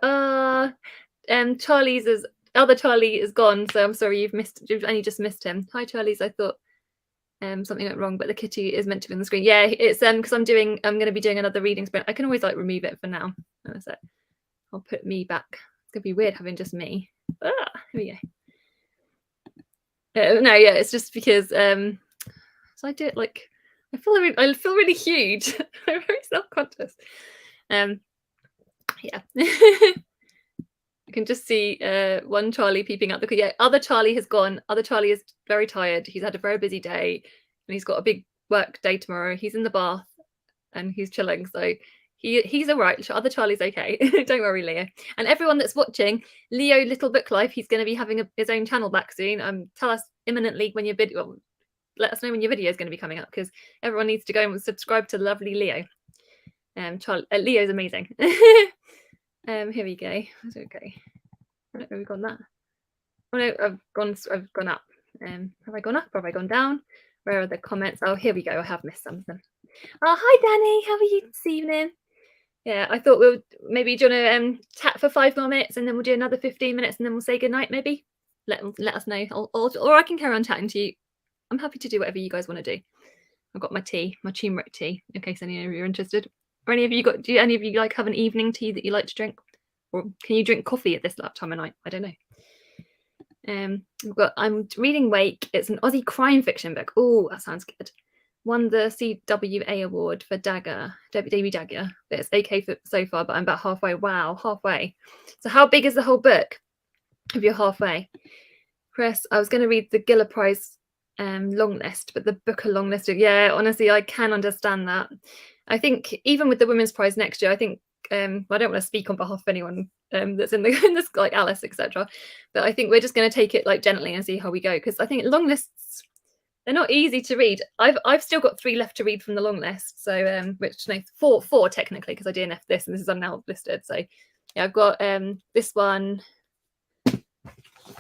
Charlie's other Charlie is gone, so I'm sorry you've only just missed him. Hi, Charlie's. I thought something went wrong, but the kitty is meant to be on the screen. Yeah, it's because I'm going to be doing another reading sprint. I can always like remove it for now. That's it. I'll put me back. It's gonna be weird having just me. Here we go. No, yeah, it's just because so I do it like I feel really huge. I'm very self-conscious. Yeah. I can just see one Charlie peeping out the yeah, other Charlie has gone. Other Charlie is very tired. He's had a very busy day and he's got a big work day tomorrow. He's in the bath and he's chilling. So he's all right. Other Charlie's okay. Don't worry, Leo. And everyone that's watching, Leo Little Book Life, he's going to be having his own channel back soon. Tell us imminently when your video, well, let us know when your video is going to be coming up because everyone needs to go and subscribe to lovely Leo. Leo's amazing. Here we go. That's okay. Have we gone that? Oh no, I've gone up. Have I gone up? Have I gone down? Where are the comments? Oh, here we go. I have missed something. Oh, hi Danny. How are you this evening? Yeah, I thought we'll maybe do you want to chat for 5 more minutes and then we'll do another 15 minutes and then we'll say goodnight maybe. Let us know. Or I can carry on chatting to you. I'm happy to do whatever you guys want to do. I've got my tea, my turmeric tea, in case any of you are interested. Or do any of you like have an evening tea that you like to drink? Or can you drink coffee at this time of night? I don't know. I'm reading Wake. It's an Aussie crime fiction book. Oh, that sounds good. Won the CWA award for Davy Dagger. It's okay so far, but I'm about halfway. Wow, halfway. So how big is the whole book if you're halfway? Chris, I was going to read the Giller Prize long list, but the Booker long list, yeah, honestly, I can understand that. I think even with the Women's Prize next year, I think I don't want to speak on behalf of anyone that's in this, like Alice, etc. But I think we're just going to take it like gently and see how we go because I think long lists, they're not easy to read. I've still got 3 left to read from the long list, so which no, 4 technically because I DNF'd this and this is now listed. So yeah, I've got this one,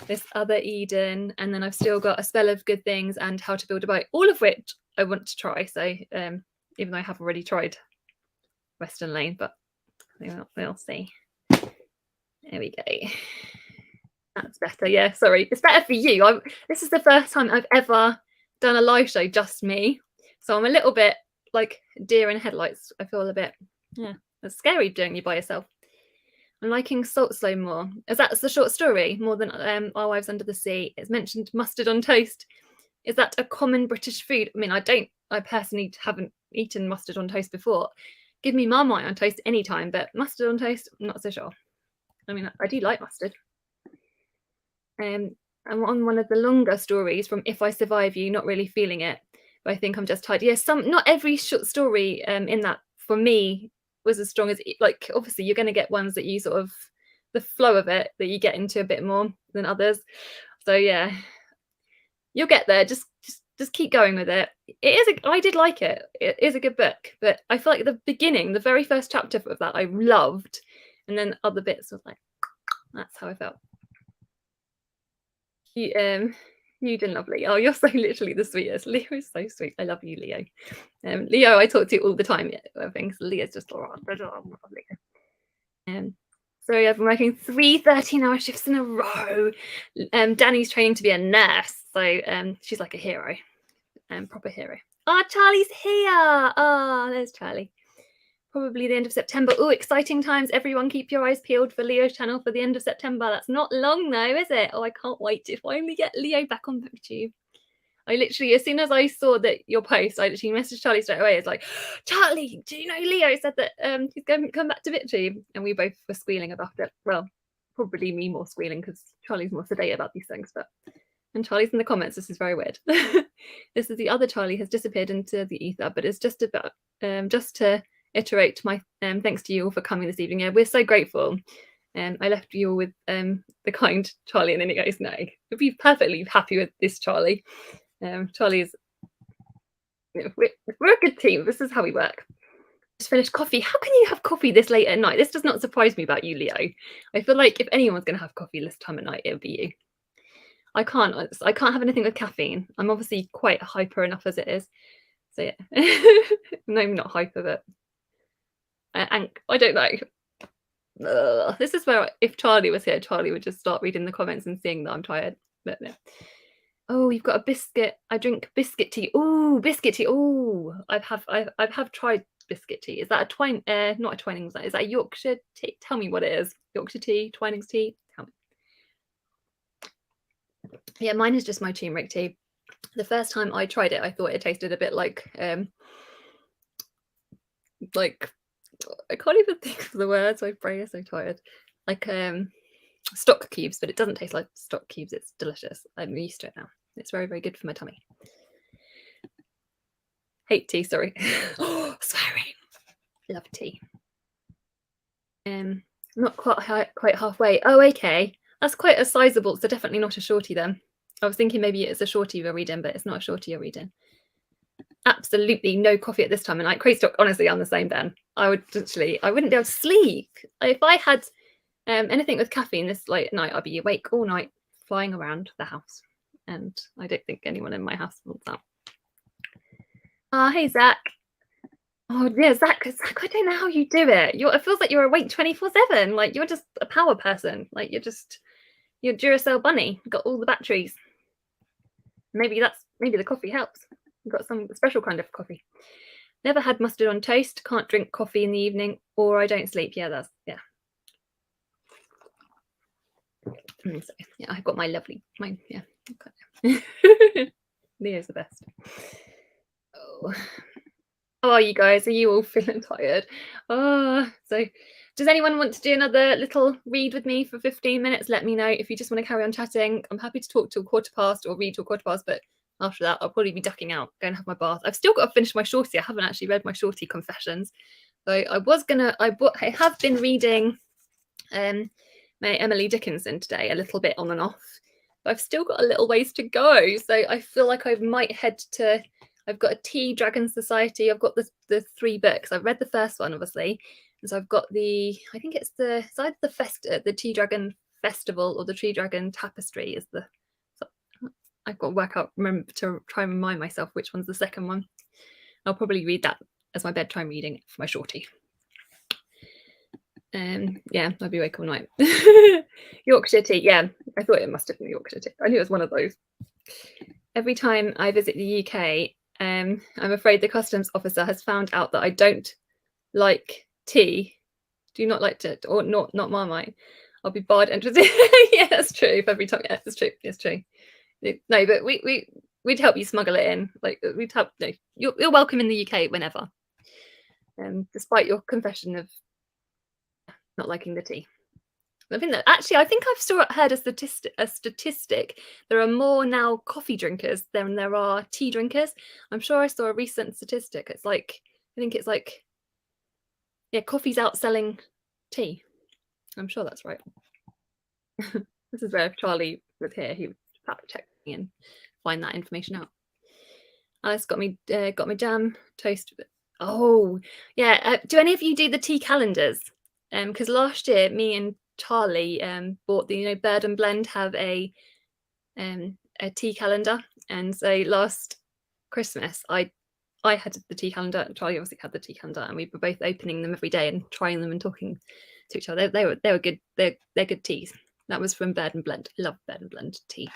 this other Eden, and then I've still got A Spell of Good Things and How to Build a Boat, all of which I want to try. So even though I have already tried Western Lane, but we'll see. There we go. That's better. Yeah, sorry. It's better for you. This is the first time I've ever done a live show, just me. So I'm a little bit like deer in headlights. I feel a bit, yeah, it's scary doing you by yourself. I'm liking Salt Slow more. As that's the short story, more than Our Wives Under the Sea. It's mentioned mustard on toast. Is that a common British food? I mean, I personally haven't eaten mustard on toast before. Give me Marmite on toast anytime, but mustard on toast, I'm not so sure. I mean, I do like mustard. I'm on one of the longer stories from If I Survive You, not really feeling it, but I think I'm just tired. Yeah, not every short story in that for me was as strong as, like, obviously you're going to get ones that you sort of, the flow of it that you get into a bit more than others. So yeah, you'll get there. Just keep going with it. I did like it. It is a good book, but I feel like the beginning, the very first chapter of that I loved, and then other bits was like, that's how I felt. You did lovely. Oh, you're so literally the sweetest. Leo is so sweet. I love you, Leo. Leo, I talk to all the time. I think Leo's just lovely. So I've been working 3 13-hour shifts in a row. Danny's training to be a nurse, so she's like a hero, proper hero. Oh, Charlie's here. Oh, there's Charlie. Probably the end of September. Oh, exciting times. Everyone keep your eyes peeled for Leo's channel for the end of September. That's not long though, is it? Oh, I can't wait to finally get Leo back on BookTube. I literally, as soon as I saw that your post, I literally messaged Charlie straight away. It's like, Charlie, do you know Leo said that he's going to come back to BookTube? And we both were squealing about it. Well, probably me more squealing because Charlie's more sedate about these things. And Charlie's in the comments. This is very weird. This is the other Charlie has disappeared into the ether, but it's just about just to iterate my thanks to you all for coming this evening. Yeah, we're so grateful. I left you all with the kind Charlie, and then he goes, no, you'll be perfectly happy with this Charlie. Charlie is, we're a good team. This is how we work. Just finished coffee. How can you have coffee this late at night? This does not surprise me about you, Leo. I feel like if anyone's going to have coffee this time of night, it would be you. I can't have anything with caffeine. I'm obviously quite hyper enough as it is. So yeah, no, I'm not hyper, but and I don't know. This is where if Charlie was here, Charlie would just start reading the comments and seeing that I'm tired. But yeah. Oh, you've got a biscuit. I drink biscuit tea. Oh, biscuit tea. Oh, I've tried biscuit tea. Is that a twine? Not a Twinings. Is that a Yorkshire tea? Tell me what it is. Yorkshire tea, Twinings tea. Tell me. Yeah, mine is just my turmeric tea. The first time I tried it, I thought it tasted a bit like I can't even think of the words. My brain is so tired. Like stock cubes, but it doesn't taste like stock cubes. It's delicious. I'm used to it now. It's very, very good for my tummy. Hate tea, sorry. Oh, swearing. Love tea. Not quite halfway. Oh, okay. That's quite a sizable. So definitely not a shorty then. I was thinking maybe it's a shorty you're reading, but it's not a shorty you're reading. Absolutely no coffee at this time of night. Crazy stock. Honestly, I'm the same then. I wouldn't be able to sleep. If I had anything with caffeine this late at night, I'd be awake all night, flying around the house. And I don't think anyone in my house wants that. Hey, Zach. Oh, yeah, Zach, I don't know how you do it. It feels like you're awake 24/7. Like, you're just a power person. Like, you're Duracell bunny. You've got all the batteries. Maybe the coffee helps. You've got some special kind of coffee. Never had mustard on toast. Can't drink coffee in the evening, or I don't sleep. Yeah, yeah. So, yeah, I've got yeah. Leo's the best. Oh. How are you guys? Are you all feeling tired? Oh, so does anyone want to do another little read with me for 15 minutes? Let me know. If you just want to carry on chatting, I'm happy to talk till 1:15 or read till 1:15, but after that, I'll probably be ducking out, go and have my bath. I've still got to finish my shorty. I haven't actually read my shorty confessions. So I have been reading my Emily Dickinson today, a little bit on and off. But I've still got a little ways to go. So I feel like I might head to, I've got a Tea Dragon Society. I've got the 3 books. I've read the first one, obviously. And so I've got I think it's either the Tea Dragon Festival or the Tea Dragon Tapestry is I've got to remember to try and remind myself which one's the second one. I'll probably read that as my bedtime reading for my shorty. Yeah, I'll be awake all night. Yorkshire tea, yeah, I thought it must have been Yorkshire tea. I knew it was one of those. Every time I visit the UK, I'm afraid the customs officer has found out that I don't like tea. Do not like it, or not Marmite. I'll be barred entrance. Yeah, that's true. Every time, yeah, it's true. It's true. No, but we'd help you smuggle it in. Like we'd help. No, you're welcome in the UK whenever. Despite your confession of not liking the tea. I think that actually, I think I've still heard a statistic. There are more now coffee drinkers than there are tea drinkers. I'm sure I saw a recent statistic. It's like, I think it's like, yeah, coffee's outselling tea. I'm sure that's right. This is where if Charlie was here, he would fact check me and find that information out. Alice got me jam toast. Oh, yeah. Do any of you do the tea calendars? Because last year, me and Charlie bought the Bird and Blend have a tea calendar, and so last Christmas I had the tea calendar. Charlie obviously had the tea calendar, and we were both opening them every day and trying them and talking to each other. They were good. They're good teas. That was from Bird and Blend. I love Bird and Blend tea.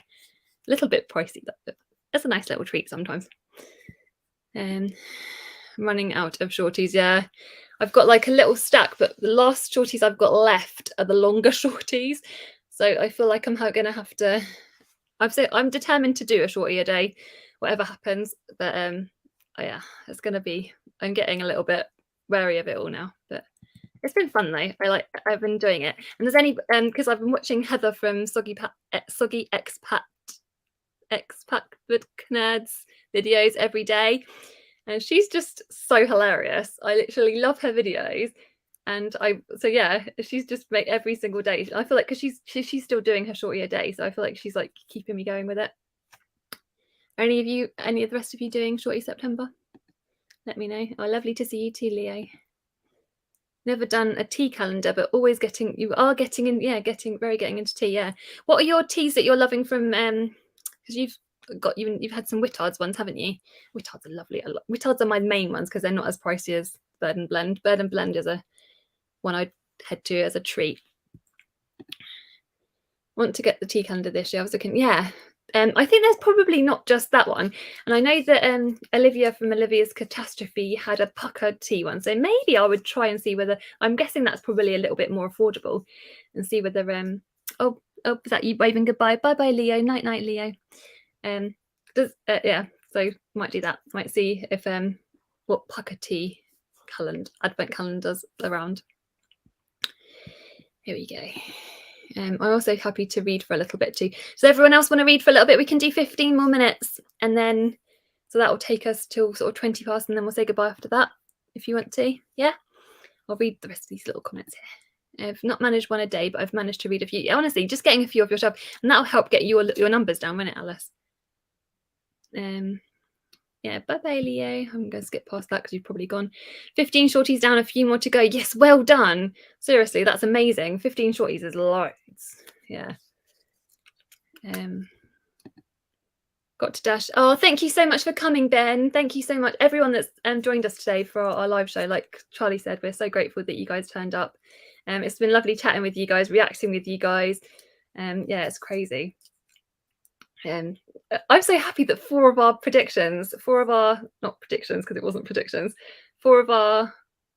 A little bit pricey, but it's a nice little treat sometimes. Running out of shorties. Yeah, I've got like a little stack, but the last shorties I've got left are the longer shorties. So I feel like I'm gonna have to. I'm determined to do a shorty a day, whatever happens. But yeah, it's gonna be. I'm getting a little bit wary of it all now, but it's been fun though. I've been enjoying it. And there's any because I've been watching Heather from Soggy Expat with Nerds videos every day, and she's just so hilarious. I literally love her videos, and she's just make every single day. I feel like because she's still doing her shorty a day, so I feel like she's like keeping me going with it. Any of the rest of you doing shorty September? Let me know. Oh, lovely to see you too, Leo. Never done a tea calendar, but always getting getting into tea. Yeah. What are your teas that you're loving from because you've had some Whittards ones, haven't you? Whittards are lovely. Whittards are my main ones because they're not as pricey as Bird and Blend. Bird and Blend is a one I'd head to as a treat. Want to get the tea calendar this year. I was looking, yeah. I think there's probably not just that one. And I know that Olivia from Olivia's Catastrophe had a puckered tea one. So maybe I would try and see whether, I'm guessing that's probably a little bit more affordable, and see whether, oh, is that you waving goodbye? Bye-bye, Leo. Night-night, Leo. Yeah, so might do that. Might see if, what pucker tea advent calendars around. Here we go. I'm also happy to read for a little bit too. Does everyone else want to read for a little bit? We can do 15 more minutes, and then so that will take us till sort of 20 past, and then we'll say goodbye after that if you want to. Yeah, I'll read the rest of these little comments here. I've not managed one a day, but I've managed to read a few. Yeah, honestly, just getting a few of yourself, and that'll help get your numbers down, won't it, Alice? Yeah, bye-bye, Leo. I'm going to skip past that because you've probably gone. 15 shorties down, a few more to go. Yes, well done. Seriously, that's amazing. 15 shorties is loads. Yeah. Got to dash. Oh, thank you so much for coming, Ben. Thank you so much. Everyone that's joined us today for our live show. Like Charlie said, we're so grateful that you guys turned up. It's been lovely chatting with you guys, reacting with you guys. Yeah, it's crazy. I'm so happy that four of our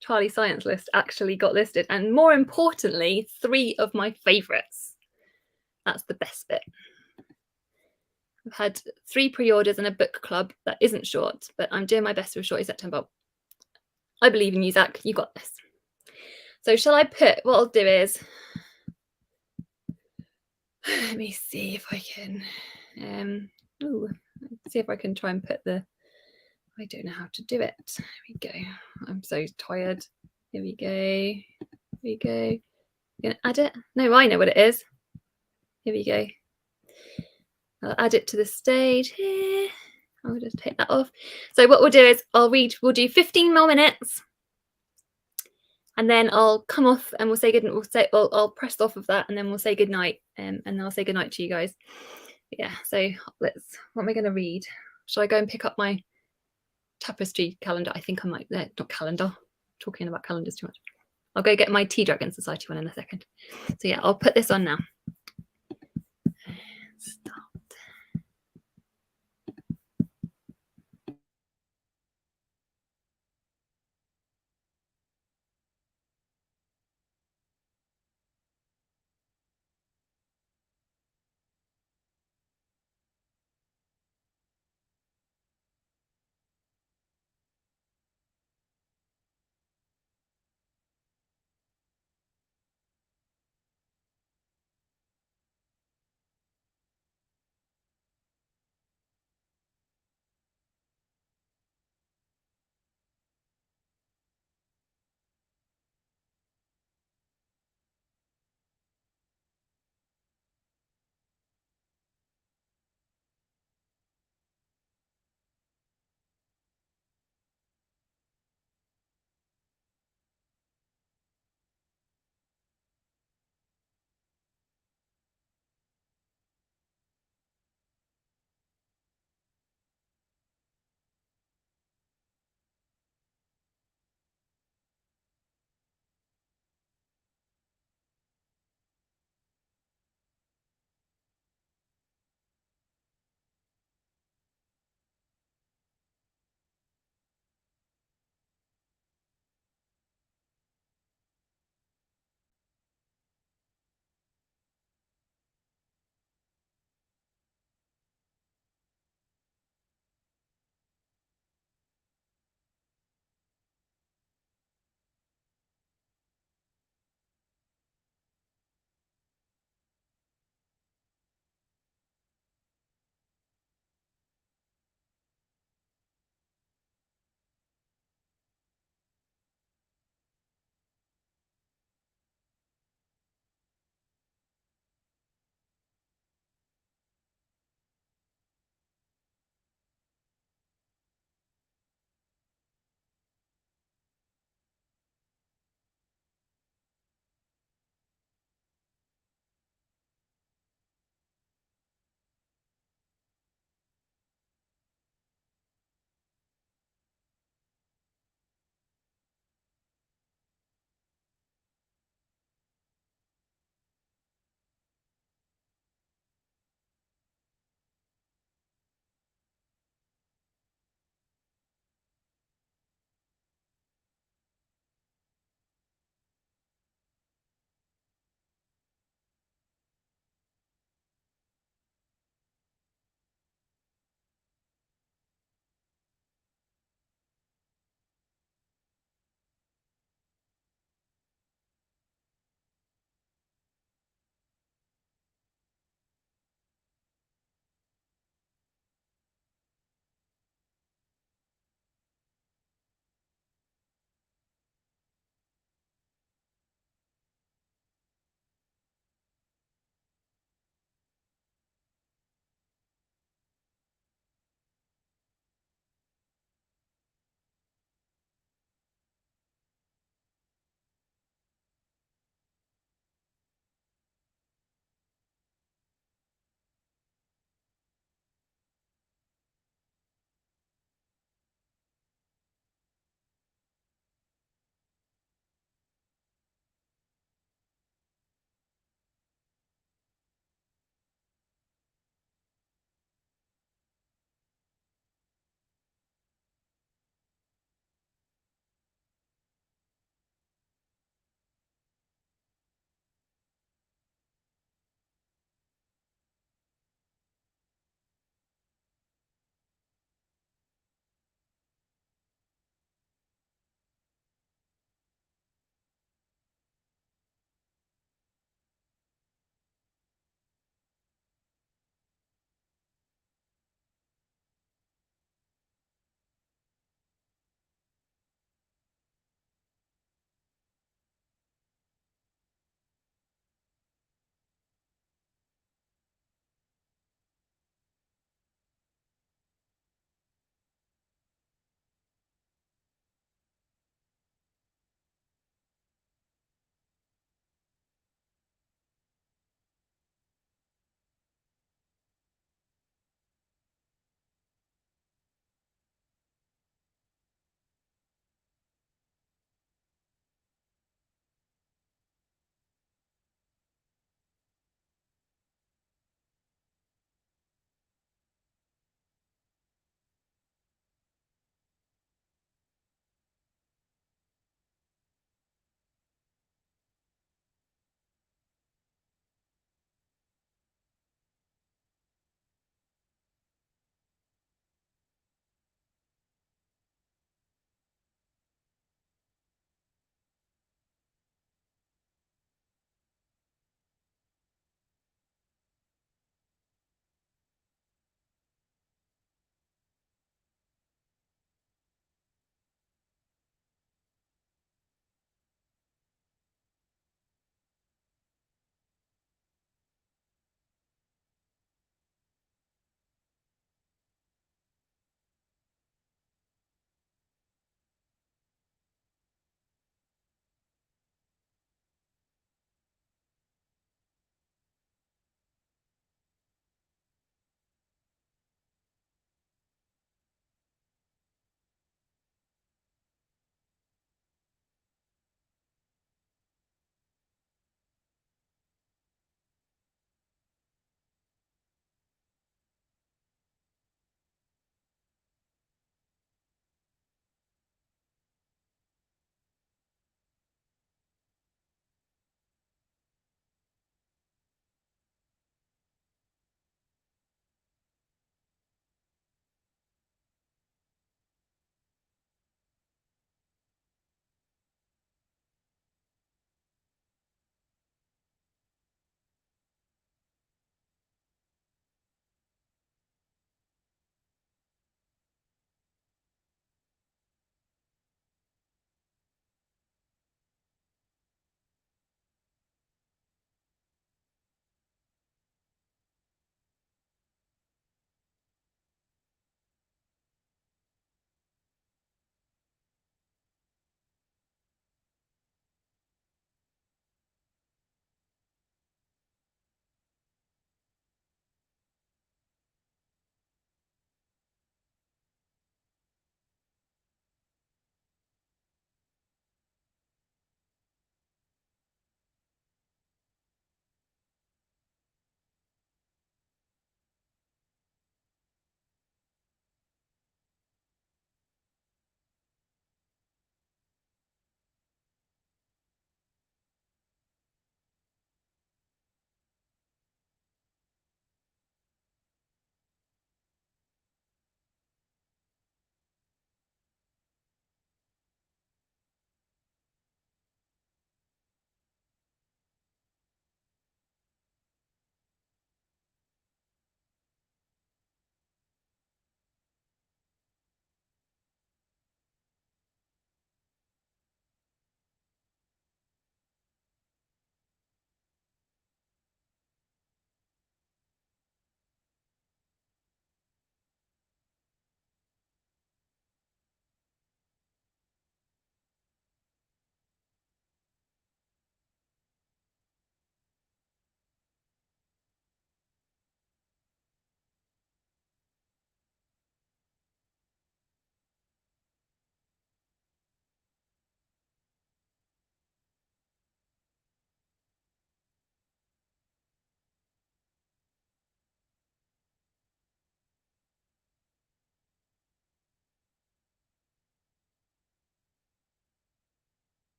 Charlie Science list actually got listed, and more importantly, 3 of my favorites. That's the best bit. I've had 3 pre-orders and a book club that isn't short, but I'm doing my best with Shorty September. I believe in you, Zach. You got this. So shall I put, what I'll do is, let me see if I can, see if I can try and put I don't know how to do it. Here we go. I'm so tired. Here we go. Here we go. You gonna add it? No, I know what it is. Here we go. I'll add it to the stage here. I'll just take that off. So what we'll do is we'll do 15 more minutes, and then I'll come off and we'll say good. I'll press off of that, and then we'll say good night. And then I'll say good night to you guys. Yeah. So what am I going to read? Shall I go and pick up my tapestry calendar? I think I might. Not calendar. Talking about calendars too much. I'll go get my Tea Dragon Society one in a second. So yeah, I'll put this on now. Start.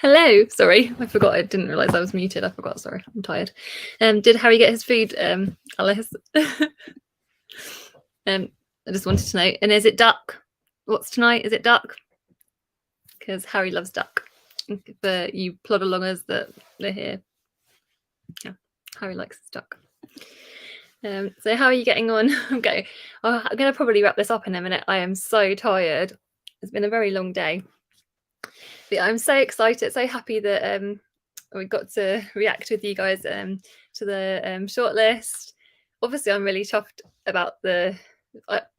Hello. Sorry, I forgot. I didn't realise I was muted. I forgot. Sorry, I'm tired. Did Harry get his food, Alice? I just wanted to know. And is it duck? What's tonight? Is it duck? Because Harry loves duck. For you plod alongers that are here, yeah, Harry likes his duck. So how are you getting on? I'm going to probably wrap this up in a minute. I am so tired. It's been a very long day. But I'm so excited, so happy that we got to react with you guys to the shortlist. Obviously, I'm really chuffed about the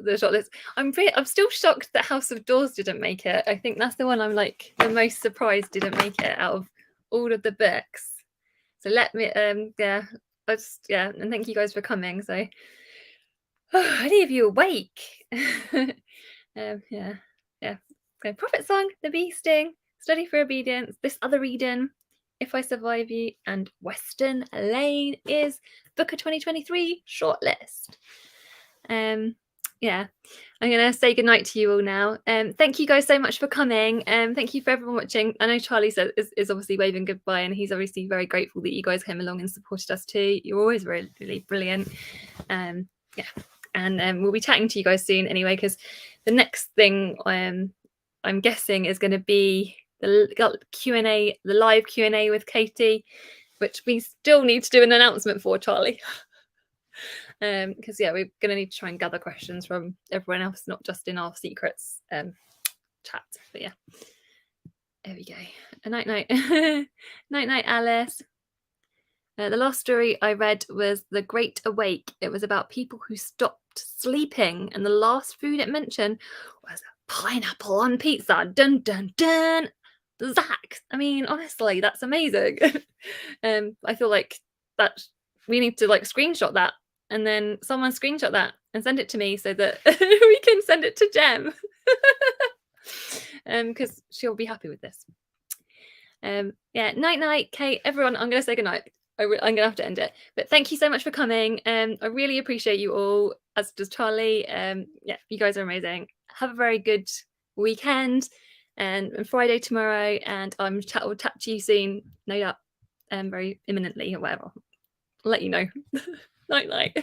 shortlist. I'm still shocked that House of Doors didn't make it. I think that's the one I'm like the most surprised didn't make it out of all of the books. So let me and thank you guys for coming. So any of you awake? Yeah. So Prophet Song, The Bee Sting, Study for Obedience, This Other Eden, If I Survive You, and Western Lane is Booker 2023 shortlist. Yeah, I'm gonna say goodnight to you all now. Thank you guys so much for coming. Thank you for everyone watching. I know Charlie is obviously waving goodbye, and he's obviously very grateful that you guys came along and supported us too. You're always really, really brilliant. Yeah, and we'll be chatting to you guys soon anyway, because the next thing I'm guessing is going to be the Q&A, the live Q&A with Katie, which we still need to do an announcement for, Charlie. Because yeah, we're going to need to try and gather questions from everyone else, not just in our secrets chat. But yeah, there we go. A night night. Night Alice. The last story I read was The Great Awake. It was about people who stopped sleeping, and the last food it mentioned was pineapple on pizza. Dun dun dun. Zach, I mean, honestly, that's amazing. I feel like that we need to like screenshot that, and then someone screenshot that and send it to me so that we can send it to Jem. Because she'll be happy with this. Yeah, night, Kate. Everyone, I'm gonna say goodnight. I'm gonna have to end it. But thank you so much for coming. I really appreciate you all, as does Charlie. Yeah, you guys are amazing. Have a very good weekend and Friday tomorrow, and will chat to you soon, no doubt, very imminently or whatever. I'll let you know. Night.